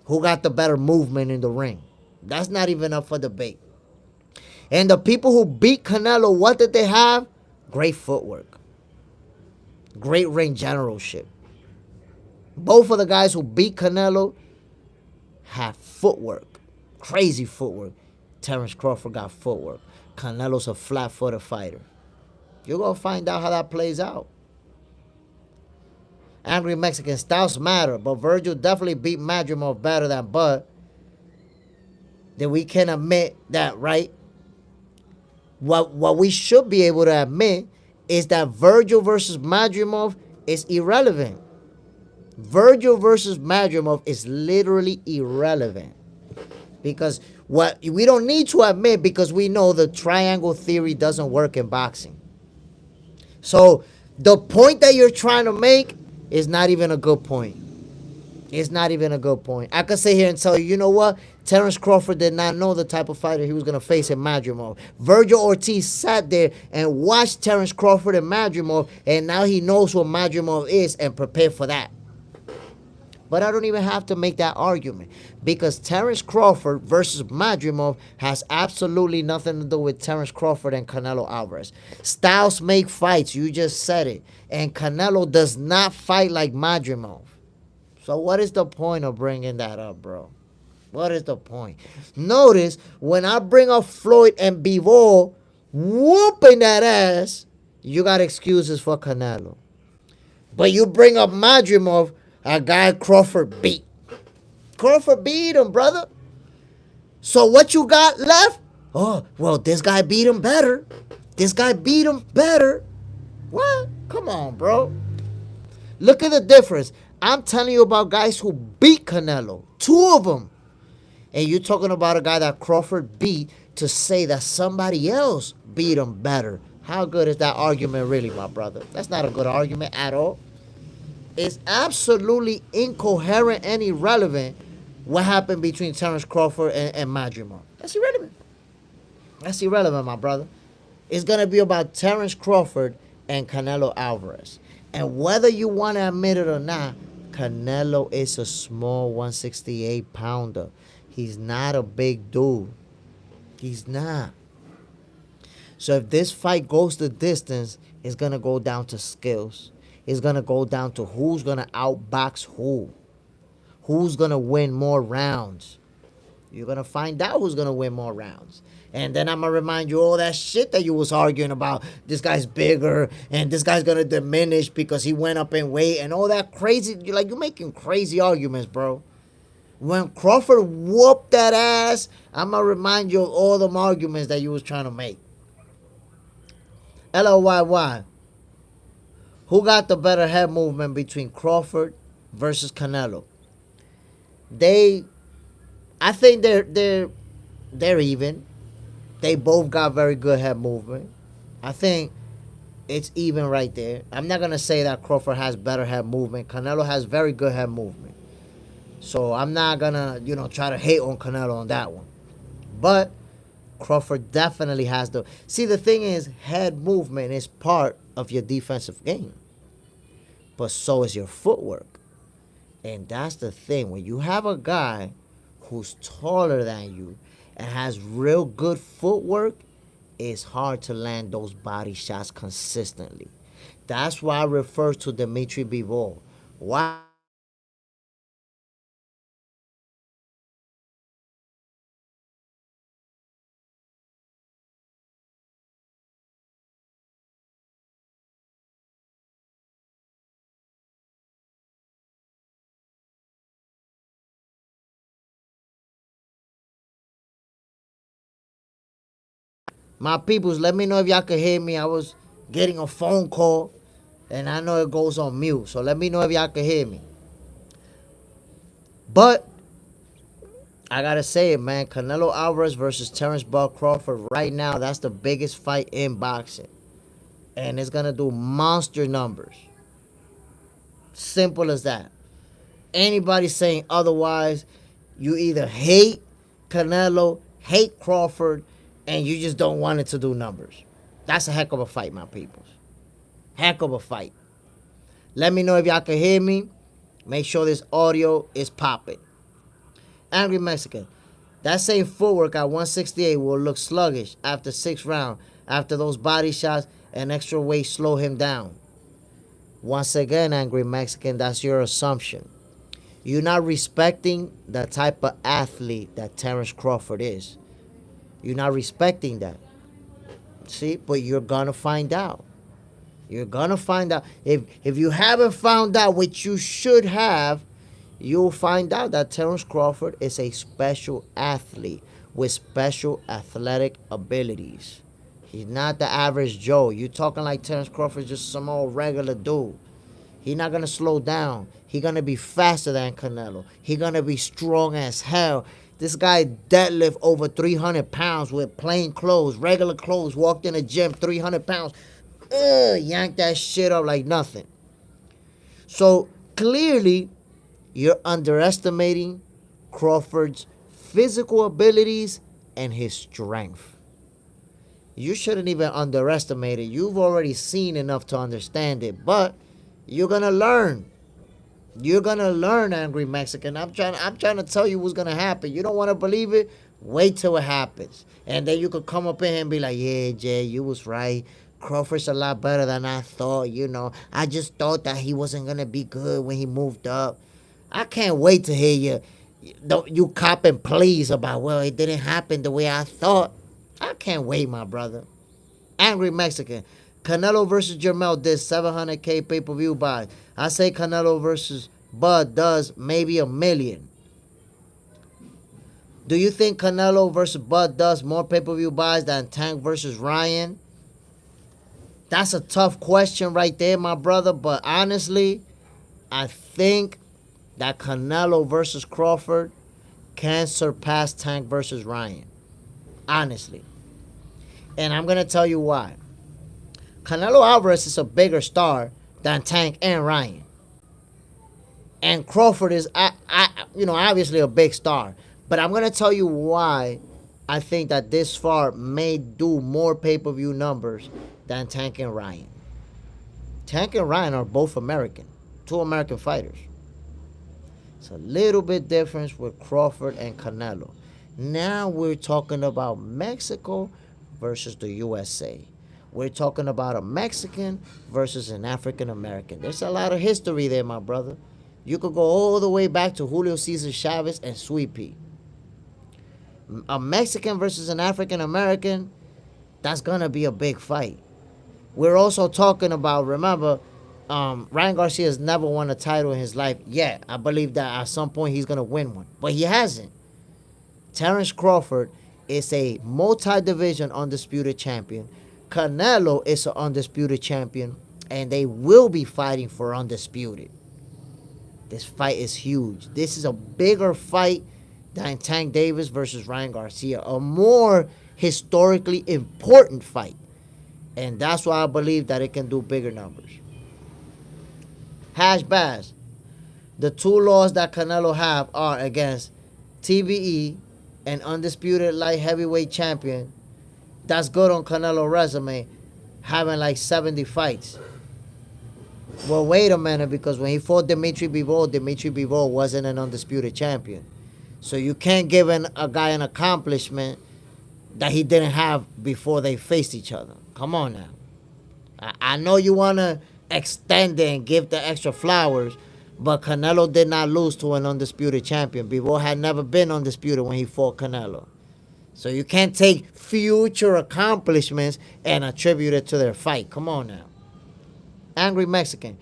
Who got the better movement in the ring. That's not even up for debate. And the people who beat Canelo, what did they have? Great footwork. Great ring generalship. Both of the guys who beat Canelo have footwork. Crazy footwork. Terrence Crawford got footwork. Canelo's a flat-footed fighter. You're going to find out how that plays out. Angry Mexican, styles matter, but Virgil definitely beat Madrimov better than Bud. Then we can admit that, right? What we should be able to admit is that Virgil versus Madrimov is irrelevant. Virgil versus Madrimov is literally irrelevant. Because what we don't need to admit, because we know the triangle theory doesn't work in boxing. So the point that you're trying to make is not even a good point. It's not even a good point. I could sit here and tell you, you know what? Terrence Crawford did not know the type of fighter he was going to face in Madrimov. Virgil Ortiz sat there and watched Terrence Crawford and Madrimov, and now he knows what Madrimov is and prepared for that. But I don't even have to make that argument because Terence Crawford versus Madrimov has absolutely nothing to do with Terence Crawford and Canelo Alvarez. Styles make fights. You just said it. And Canelo does not fight like Madrimov. So what is the point of bringing that up, bro? What is the point? Notice when I bring up Floyd and Bivol whooping that ass, you got excuses for Canelo. But you bring up Madrimov, a guy Crawford beat. Crawford beat him, brother. So what you got left? Oh, well, this guy beat him better. This guy beat him better. What? Come on, bro. Look at the difference. I'm telling you about guys who beat Canelo. 2 of them. And you're talking about a guy that Crawford beat to say that somebody else beat him better. How good is that argument really, my brother? That's not a good argument at all. It's absolutely incoherent and irrelevant what happened between Terence Crawford and Madrimov. That's irrelevant. That's irrelevant, my brother. It's going to be about Terence Crawford and Canelo Alvarez. And whether you want to admit it or not, Canelo is a small 168 pounder. He's not a big dude. He's not. So if this fight goes the distance, it's going to go down to skills. It's going to go down to who's going to outbox who. Who's going to win more rounds. You're going to find out who's going to win more rounds. And then I'm going to remind you all that shit that you was arguing about. This guy's bigger and this guy's going to diminish because he went up in weight and all that crazy. You're making crazy arguments, bro. When Crawford whooped that ass, I'm going to remind you of all them arguments that you was trying to make. LOYY. Who got the better head movement between Crawford versus Canelo? I think they're even. They both got very good head movement. I think it's even right there. I'm not gonna say that Crawford has better head movement. Canelo has very good head movement. So I'm not gonna, try to hate on Canelo on that one. But Crawford definitely has the... See, the thing is, head movement is part of your defensive game. But so is your footwork. And that's the thing. When you have a guy who's taller than you and has real good footwork, it's hard to land those body shots consistently. That's why I refer to Dimitri Bivol. Why? My peoples, let me know if y'all can hear me. I was getting a phone call, and I know it goes on mute. So let me know if y'all can hear me. But I gotta say it, man. Canelo Alvarez versus Terence Bud Crawford right now, that's the biggest fight in boxing. And it's gonna do monster numbers. Simple as that. Anybody saying otherwise, you either hate Canelo, hate Crawford, and you just don't want it to do numbers. That's a heck of a fight, my peoples. Heck of a fight. Let me know if y'all can hear me. Make sure this audio is popping. Angry Mexican. That same footwork at 168 will look sluggish after 6 rounds, after those body shots and extra weight slow him down. Once again, Angry Mexican, that's your assumption. You're not respecting the type of athlete that Terence Crawford is. You're not respecting that. See? But you're going to find out. You're going to find out. If you haven't found out, which you should have, you'll find out that Terence Crawford is a special athlete with special athletic abilities. He's not the average Joe. You talking like Terence Crawford's just some old regular dude. He's not going to slow down. He's going to be faster than Canelo. He's going to be strong as hell. This guy deadlift over 300 pounds with plain clothes, regular clothes, walked in the gym, 300 pounds. Yanked that shit up like nothing. So clearly, you're underestimating Crawford's physical abilities and his strength. You shouldn't even underestimate it. You've already seen enough to understand it, but you're going to learn. You're gonna learn, Angry Mexican. I'm trying to tell you what's gonna happen. You don't want to believe it? Wait till it happens, and then you could come up in here and be like, "Yeah, Jay, you was right. Crawford's a lot better than I thought. I just thought that he wasn't gonna be good when he moved up." I can't wait to hear you cop and please about, well, it didn't happen the way I thought. I can't wait, my brother. Angry Mexican. Canelo versus Jermel did 700K pay-per-view buys. I say Canelo versus Bud does maybe 1 million. Do you think Canelo versus Bud does more pay-per-view buys than Tank versus Ryan? That's a tough question right there, my brother. But honestly, I think that Canelo versus Crawford can surpass Tank versus Ryan. Honestly. And I'm going to tell you why. Canelo Alvarez is a bigger star than Tank and Ryan. And Crawford is, obviously a big star. But I'm going to tell you why I think that this far may do more pay-per-view numbers than Tank and Ryan. Tank and Ryan are both American. 2 American fighters. It's a little bit different with Crawford and Canelo. Now we're talking about Mexico versus the USA. We're talking about a Mexican versus an African American. There's a lot of history there, my brother. You could go all the way back to Julio Cesar Chavez and Sweet Pea. A Mexican versus an African American, that's going to be a big fight. We're also talking about, remember, Ryan Garcia has never won a title in his life yet. I believe that at some point he's going to win one. But he hasn't. Terence Crawford is a multi-division undisputed champion. Canelo is an undisputed champion. And they will be fighting for undisputed. This fight is huge. This is a bigger fight than Tank Davis versus Ryan Garcia. A more historically important fight. And that's why I believe that it can do bigger numbers. Hash Bash. The 2 losses that Canelo have are against TBE, an undisputed light heavyweight champion. That's good on Canelo's resume, having like 70 fights. Well, wait a minute, because when he fought Dimitri Bivol wasn't an undisputed champion. So you can't give a guy an accomplishment that he didn't have before they faced each other. Come on now. I know you want to extend it and give the extra flowers, but Canelo did not lose to an undisputed champion. Bivol had never been undisputed when he fought Canelo. So you can't take future accomplishments and attribute it to their fight. Come on now. Angry Mexican.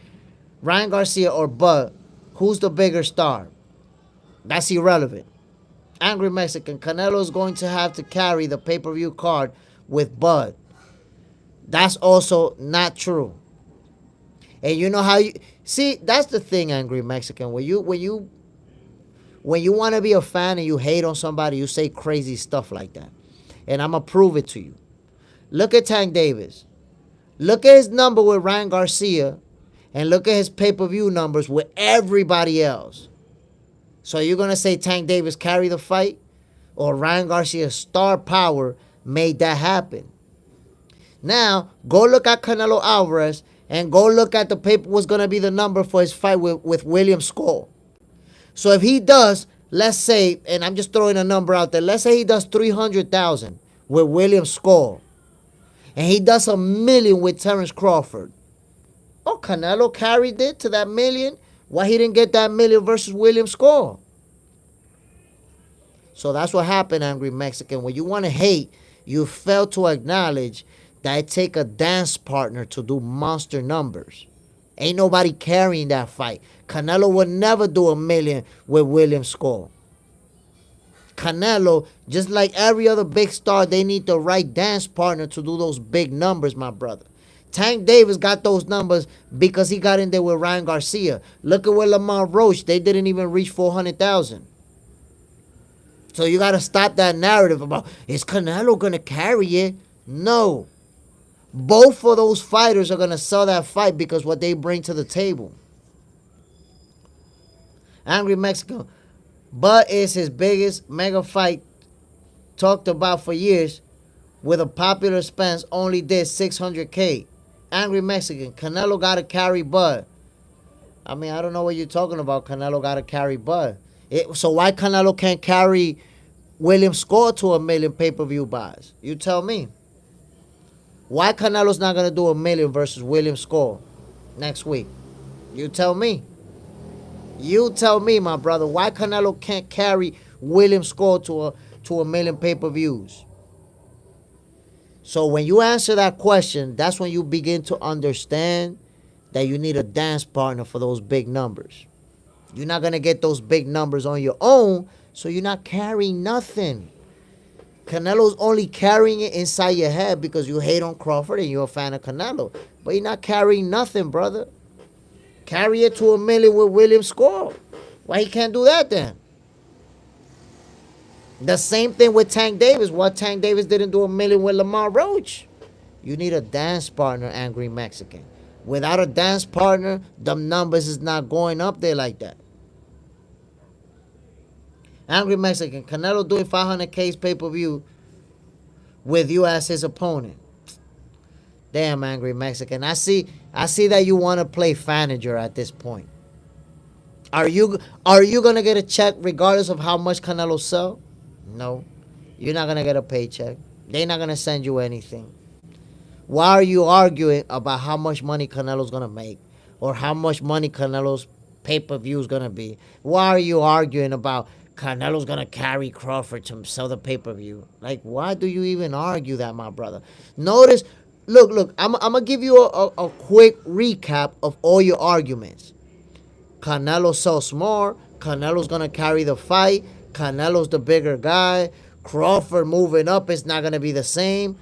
Ryan Garcia or Bud, who's the bigger star? That's irrelevant. Angry Mexican. Canelo's going to have to carry the pay-per-view card with Bud. That's also not true. And you know how you see, that's the thing, Angry Mexican. When you want to be a fan and you hate on somebody, you say crazy stuff like that. And I'm going to prove it to you. Look at Tank Davis. Look at his number with Ryan Garcia. And look at his pay-per-view numbers with everybody else. So you're going to say Tank Davis carried the fight? Or Ryan Garcia's star power made that happen? Now, go look at Canelo Alvarez and go look at the paper what's going to be the number for his fight with William Skull. So if he does, let's say, and I'm just throwing a number out there, let's say he does 300,000 with William Skull. And he does 1 million with Terence Crawford. Oh, Canelo carried it to that 1 million. Why he didn't get that 1 million versus William Skull? So that's what happened, Angry Mexican. When you want to hate, you fail to acknowledge that it take a dance partner to do monster numbers. Ain't nobody carrying that fight. Canelo would never do 1 million with William Skull. Canelo, just like every other big star, they need the right dance partner to do those big numbers, my brother. Tank Davis got those numbers because he got in there with Ryan Garcia. Look at where Lamar Roach, they didn't even reach 400,000. So you got to stop that narrative about, is Canelo going to carry it? No. Both of those fighters are going to sell that fight because what they bring to the table. Angry Mexico. But is his biggest mega fight talked about for years with a popular Spence only did 600K. Angry Mexican. Canelo got to carry Bud. I mean, I don't know what you're talking about. Canelo got to carry Bud. So why Canelo can't carry William Score to 1 million pay-per-view buys? You tell me. Why Canelo's not going to do 1 million versus William Score next week? You tell me. You tell me, my brother. Why Canelo can't carry William Score to 1 million pay-per-views? So when you answer that question, that's when you begin to understand that you need a dance partner for those big numbers. You're not going to get those big numbers on your own, so you're not carrying nothing. Canelo's only carrying it inside your head because you hate on Crawford and you're a fan of Canelo. But you're not carrying nothing, brother. Carry it to 1 million with William Score. Why he can't do that then? The same thing with Tank Davis. Why Tank Davis didn't do 1 million with Lamar Roach? You need a dance partner, Angry Mexican. Without a dance partner, them numbers is not going up there like that. Angry Mexican, Canelo doing 500K's pay-per-view with you as his opponent. Damn, Angry Mexican. I see that you want to play Fanager at this point. Are you gonna get a check regardless of how much Canelo sell? No. You're not gonna get a paycheck. They're not gonna send you anything. Why are you arguing about how much money Canelo's gonna make? Or how much money Canelo's pay-per-view is gonna be? Why are you arguing about Canelo's gonna carry Crawford to sell the pay-per-view? Like, why do you even argue that, my brother? Notice, look, I'm gonna give you a quick recap of all your arguments. Canelo sells more. Canelo's gonna carry the fight. Canelo's the bigger guy. Crawford moving up is not gonna be the same.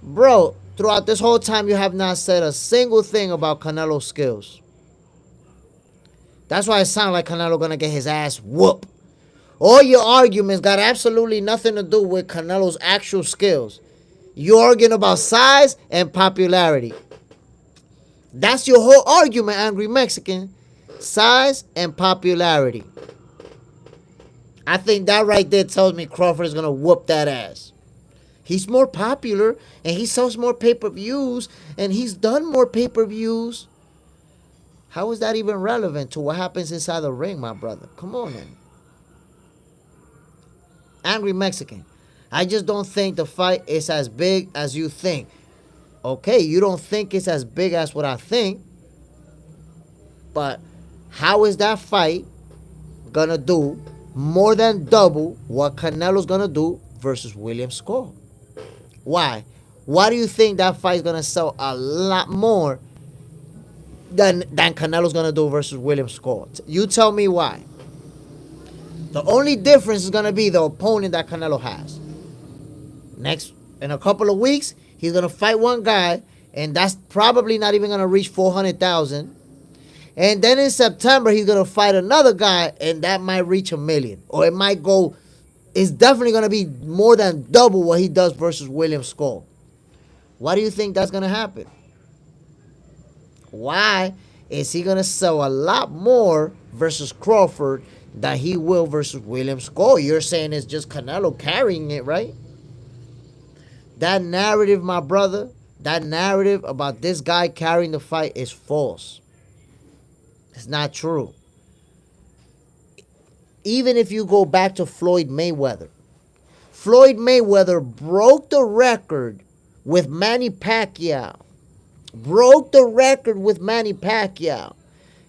Bro, throughout this whole time, you have not said a single thing about Canelo's skills. That's why it sounds like Canelo gonna get his ass whooped. All your arguments got absolutely nothing to do with Canelo's actual skills. You're arguing about size and popularity. That's your whole argument, Angry Mexican. Size and popularity. I think that right there tells me Crawford is gonna whoop that ass. He's more popular, and he sells more pay-per-views, and he's done more pay-per-views. How is that even relevant to what happens inside the ring, my brother? Come on, man. Angry Mexican. I just don't think the fight is as big as you think. Okay, you don't think it's as big as what I think, but how is that fight gonna do more than double what Canelo's gonna do versus William Score? Why? Why do you think that fight's gonna sell a lot more than Canelo's gonna do versus William Score? You tell me why. The only difference is gonna be the opponent that Canelo has. Next, in a couple of weeks, he's gonna fight one guy, and that's probably not even gonna reach 400,000. And then in September, he's gonna fight another guy, and that might reach 1 million, or it might go. It's definitely gonna be more than double what he does versus William Score. Why do you think that's gonna happen? Why is he gonna sell a lot more versus Crawford than he will versus William Score? You're saying it's just Canelo carrying it, right? That narrative, my brother, that narrative about this guy carrying the fight is false. It's not true. Even if you go back to Floyd Mayweather broke the record with Manny Pacquiao.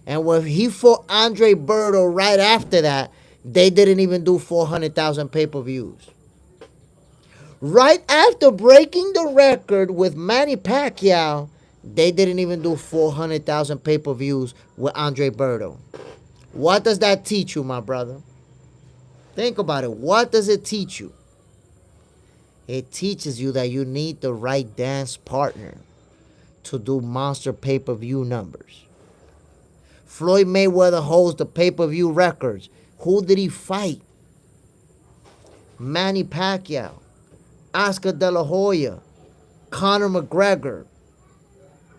And when he fought Andre Berto right after that, they didn't even do 400,000 pay-per-views. Right after breaking the record with Manny Pacquiao, they didn't even do 400,000 pay-per-views with Andre Berto. What does that teach you, my brother? Think about it. What does it teach you? It teaches you that you need the right dance partner to do monster pay-per-view numbers. Floyd Mayweather holds the pay-per-view records. Who did he fight? Manny Pacquiao, Oscar De La Hoya, Conor McGregor.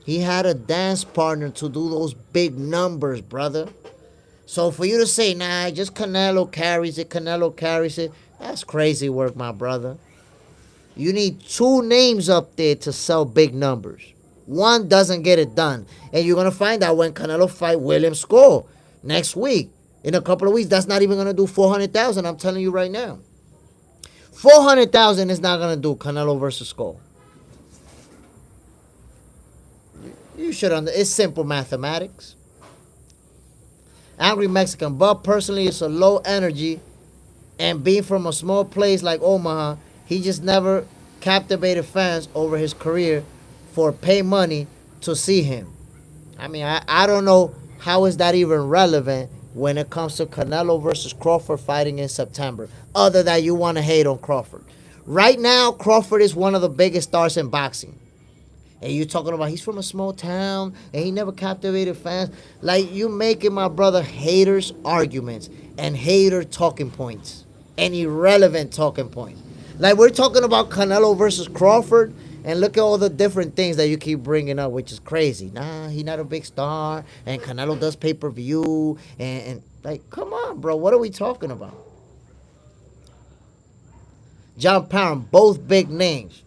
He had a dance partner to do those big numbers, brother. So for you to say, nah, just Canelo carries it, that's crazy work, my brother. You need two names up there to sell big numbers. One doesn't get it done. And you're going to find out when Canelo fight William Skull next week. In a couple of weeks, that's not even going to do 400,000. I'm telling you right now. 400,000 is not going to do Canelo versus Skull. You should understand. It's simple mathematics. Angry Mexican, but personally, it's a low energy. And being from a small place like Omaha, he just never captivated fans over his career for pay money to see him. I mean, I don't know how is that even relevant when it comes to Canelo versus Crawford fighting in September, other than you want to hate on Crawford. Right now, Crawford is one of the biggest stars in boxing. And you talking about he's from a small town and he never captivated fans. Like, you making my brother haters arguments and hater talking points and irrelevant talking points. Like, we're talking about Canelo versus Crawford, and look at all the different things that you keep bringing up, which is crazy. Nah, he's not a big star, and Canelo does pay-per-view, and like, come on, bro, what are we talking about? John Parham, both big names.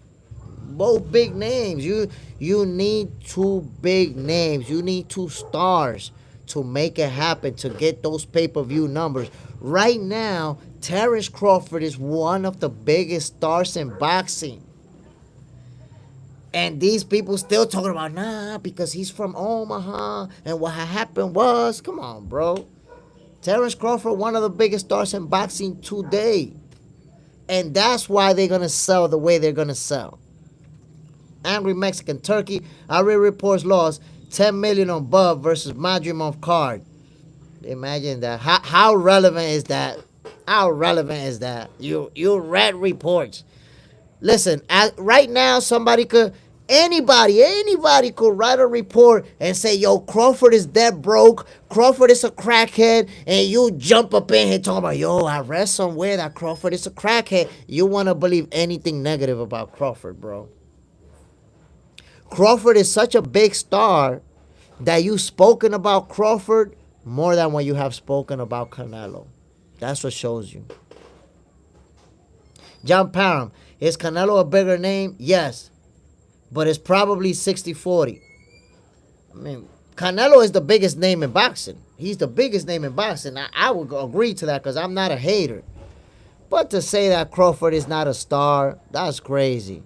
Both big names. You need two big names. You need two stars to make it happen, to get those pay-per-view numbers. Right now, Terence Crawford is one of the biggest stars in boxing. And these people still talking about, nah, because he's from Omaha, and what happened was, come on, bro. Terence Crawford, one of the biggest stars in boxing today. And that's why they're going to sell the way they're going to sell. Angry Mexican Turkey, Ari reports lost 10 million on Bub versus Madrimov card. Imagine that. How relevant is that? How relevant is that? You read reports. Listen, right now anybody could write a report and say, yo, Crawford is dead broke, Crawford is a crackhead, and you jump up in here talking about, yo, I read somewhere that Crawford is a crackhead. You want to believe anything negative about Crawford, bro. Crawford is such a big star that you've spoken about Crawford more than what you have spoken about Canelo. That's what shows you. John Parham, is Canelo a bigger name? Yes. But it's probably 60-40. I mean, Canelo is the biggest name in boxing. He's the biggest name in boxing. I would agree to that because I'm not a hater. But to say that Crawford is not a star, that's crazy.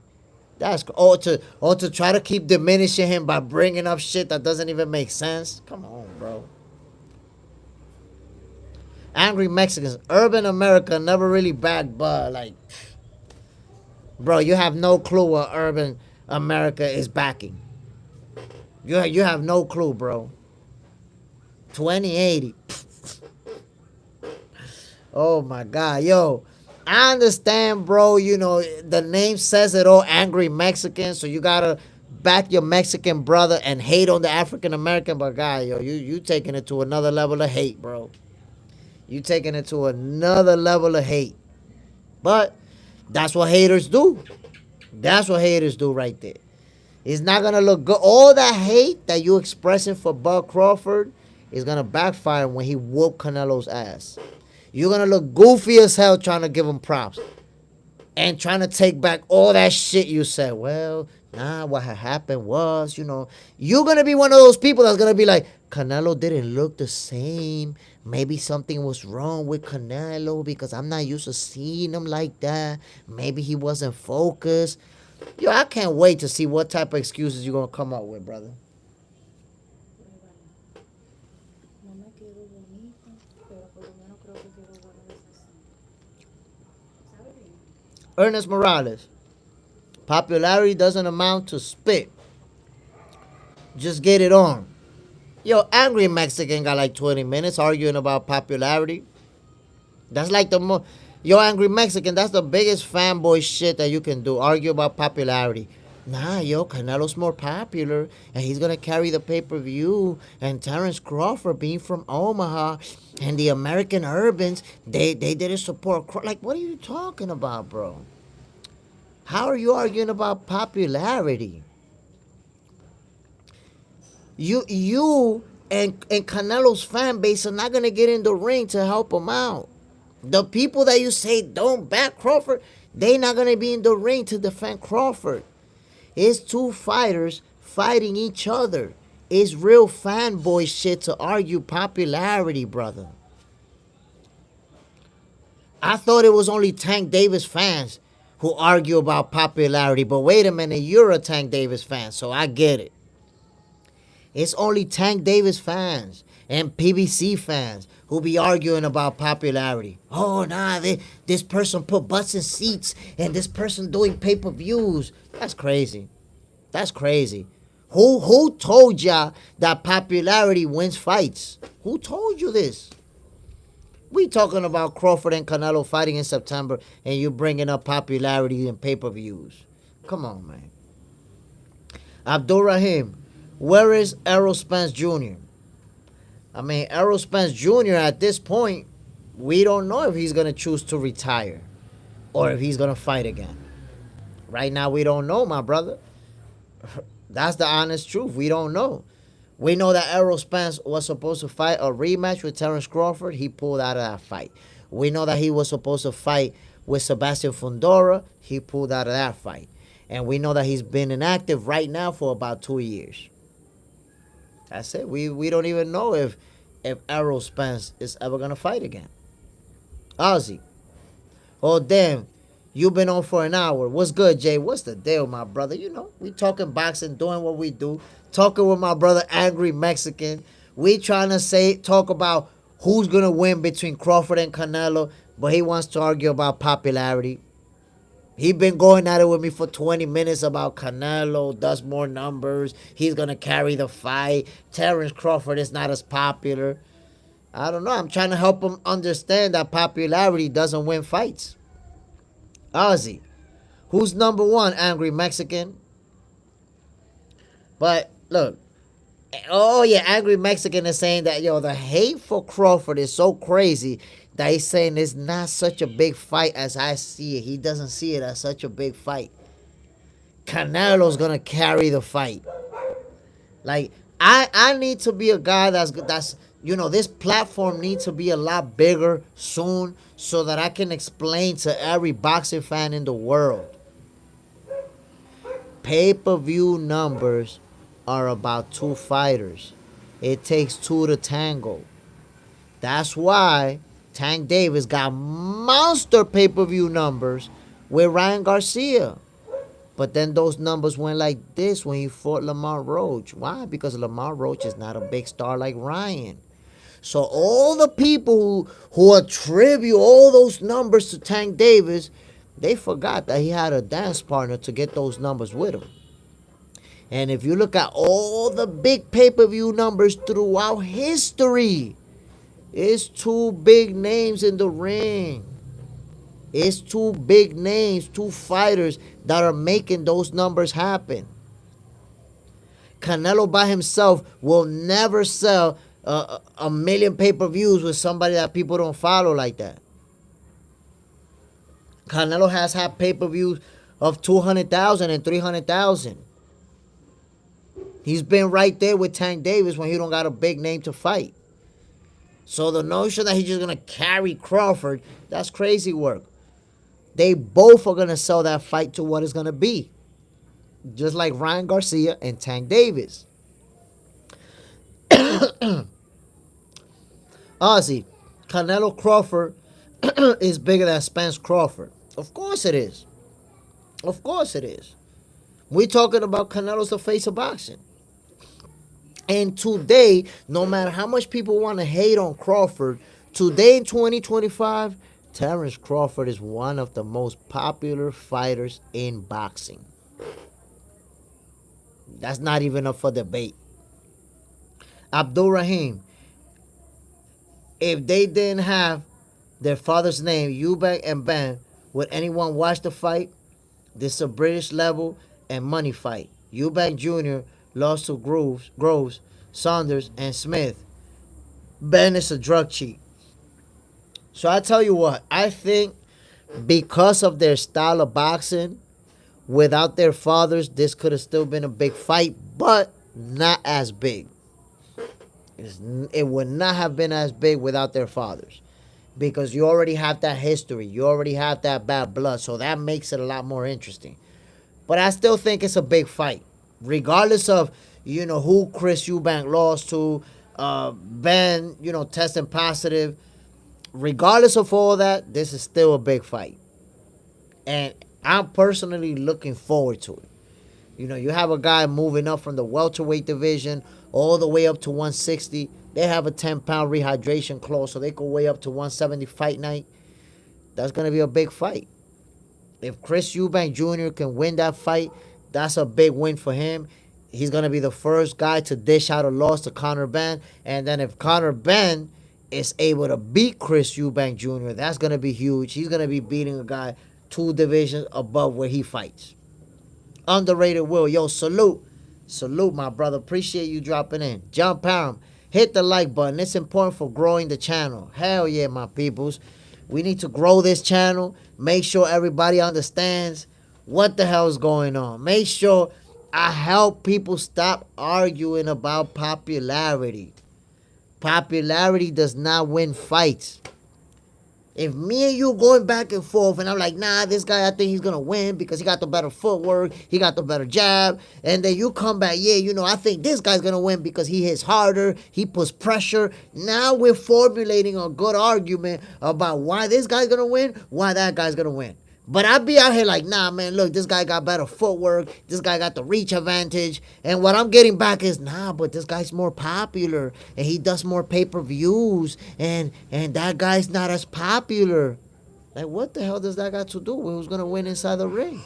To try to keep diminishing him by bringing up shit that doesn't even make sense. Come on, bro. Angry Mexicans, urban America never really backed Bud. Like, bro, you have no clue what urban America is backing. You have no clue, bro. 2080. Oh my God, yo. I understand, bro, you know, the name says it all, Angry Mexican, so you gotta back your Mexican brother and hate on the African American, but God, yo, you taking it to another level of hate, bro. You taking it to another level of hate. But that's what haters do. That's what haters do right there. It's not gonna look good. All that hate that you expressing for Bud Crawford is gonna backfire when he whoop Canelo's ass. You're going to look goofy as hell trying to give him props. And trying to take back all that shit you said. Well, nah, what had happened was, you know. You're going to be one of those people that's going to be like, Canelo didn't look the same. Maybe something was wrong with Canelo because I'm not used to seeing him like that. Maybe he wasn't focused. Yo, I can't wait to see what type of excuses you're going to come up with, brother. Ernest Morales. Popularity doesn't amount to spit. Just get it on. Yo, Angry Mexican got like 20 minutes arguing about popularity. That's like Yo, Angry Mexican, that's the biggest fanboy shit that you can do. Argue about popularity. Nah, yo, Canelo's more popular, and he's gonna carry the pay-per-view. And Terence Crawford, being from Omaha, and the American Urbans, they didn't support. Like, what are you talking about, bro? How are you arguing about popularity? You and Canelo's fan base are not gonna get in the ring to help him out. The people that you say don't back Crawford, they not gonna be in the ring to defend Crawford. It's two fighters fighting each other. It's real fanboy shit to argue popularity, brother. I thought it was only Tank Davis fans who argue about popularity, but wait a minute, you're a Tank Davis fan, so I get it. It's only Tank Davis fans and PBC fans who be arguing about popularity. Oh, nah, this person put butts in seats and this person doing pay-per-views. That's crazy. That's crazy. Who told y'all that popularity wins fights? Who told you this? We talking about Crawford and Canelo fighting in September, and you bringing up popularity and pay-per-views. Come on, man. Abdul Rahim, where is Errol Spence Jr.? I mean, Errol Spence Jr. at this point, we don't know if he's going to choose to retire or if he's going to fight again. Right now, we don't know, my brother. That's the honest truth. We don't know. We know that Errol Spence was supposed to fight a rematch with Terence Crawford. He pulled out of that fight. We know that he was supposed to fight with Sebastian Fundora. He pulled out of that fight. And we know that he's been inactive right now for about 2 years. That's it. We don't even know if Errol Spence is ever going to fight again. Ozzy. Oh, damn. You've been on for an hour. What's good, Jay? What's the deal, my brother? You know, we talking boxing, doing what we do. Talking with my brother, Angry Mexican. We trying to talk about who's going to win between Crawford and Canelo, but he wants to argue about popularity. He been going at it with me for 20 minutes about Canelo does more numbers. He's going to carry the fight. Terence Crawford is not as popular. I don't know. I'm trying to help him understand that popularity doesn't win fights. Ozzy. Who's number one, Angry Mexican? But, look. Oh, yeah, Angry Mexican is saying that, the hate for Crawford is so crazy that he's saying it's not such a big fight as I see it. He doesn't see it as such a big fight. Canelo's going to carry the fight. Like, I need to be a guy that's this platform needs to be a lot bigger soon so that I can explain to every boxing fan in the world. Pay-per-view numbers are about two fighters. It takes two to tango. That's why Tank Davis got monster pay-per-view numbers with Ryan Garcia. But then those numbers went like this when he fought Lamar Roach. Why? Because Lamar Roach is not a big star like Ryan. So all the people who attribute all those numbers to Tank Davis, they forgot that he had a dance partner to get those numbers with him. And if you look at all the big pay-per-view numbers throughout history, it's two big names in the ring. It's two big names, two fighters that are making those numbers happen. Canelo by himself will never sell a million pay-per-views with somebody that people don't follow like that. Canelo has had pay-per-views of 200,000 and 300,000. He's been right there with Tank Davis when he don't got a big name to fight. So the notion that he's just going to carry Crawford, that's crazy work. They both are going to sell that fight to what it's going to be. Just like Ryan Garcia and Tank Davis. Ozzy, Canelo Crawford is bigger than Spence Crawford. Of course it is. Of course it is. We're talking about Canelo's the face of boxing. And today, no matter how much people want to hate on Crawford, today in 2025, Terence Crawford is one of the most popular fighters in boxing. That's not even up for debate. Abdul Rahim, if they didn't have their father's name, Eubank and Ben, would anyone watch the fight? This is a British level and money fight. Eubank Jr. lost to Groves, Saunders, and Smith. Ben is a drug cheat. So I tell you what, I think because of their style of boxing, without their fathers, this could have still been a big fight, but not as big. It would not have been as big without their fathers. Because you already have that history. You already have that bad blood. So that makes it a lot more interesting. But I still think it's a big fight. regardless of who Chris Eubank lost to, Ben testing positive. Regardless of all that, this is still a big fight, and I'm personally looking forward to it. You have a guy moving up from the welterweight division all the way up to 160. They have a 10-pound rehydration clause, so they could weigh up to 170 fight night. That's going to be a big fight. If Chris Eubank Jr. can win that fight, that's a big win for him. He's going to be the first guy to dish out a loss to Conor Benn. And then if Conor Benn is able to beat Chris Eubank Jr., that's going to be huge. He's going to be beating a guy 2 divisions above where he fights. Underrated Will. Yo, salute. Salute, my brother. Appreciate you dropping in. John Parham, hit the like button. It's important for growing the channel. Hell yeah, my peoples. We need to grow this channel. Make sure everybody understands what the hell is going on. Make sure I help people stop arguing about popularity. Popularity does not win fights. If me and you going back and forth and I'm like, nah, this guy, I think he's going to win because he got the better footwork, he got the better jab, and then you come back, yeah, I think this guy's going to win because he hits harder, he puts pressure. Now we're formulating a good argument about why this guy's going to win, why that guy's going to win. But I be out here like, nah, man, look, this guy got better footwork. This guy got the reach advantage. And what I'm getting back is, nah, but this guy's more popular. And he does more pay-per-views. And that guy's not as popular. Like, what the hell does that got to do with who's going to win inside the ring?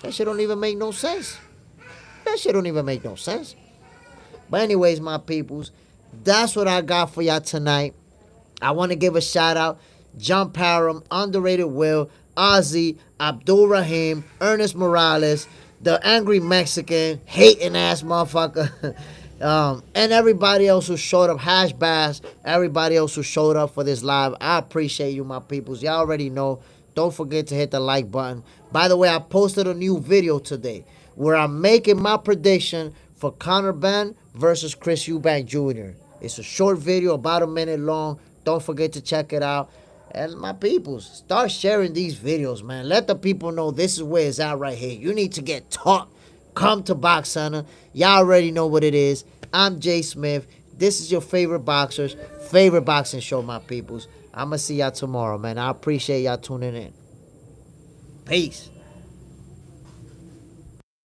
That shit don't even make no sense. That shit don't even make no sense. But anyways, my peoples, that's what I got for y'all tonight. I want to give a shout-out. John Parham, Underrated Will, Ozzy, Abdul Rahim, Ernest Morales, the Angry Mexican, hating ass motherfucker, and everybody else who showed up, Hash Bass, everybody else who showed up for this live. I appreciate you, my peoples. Y'all already know. Don't forget to hit the like button. By the way, I posted a new video today where I'm making my prediction for Conor Benn versus Chris Eubank Jr. It's a short video, about a minute long. Don't forget to check it out. And my peoples, start sharing these videos, man. Let the people know this is where it's at right here. You need to get taught. Come to Box Center. Y'all already know what it is. I'm Jay Smith. This is your favorite boxer's favorite boxing show, my peoples. I'm going to see y'all tomorrow, man. I appreciate y'all tuning in. Peace.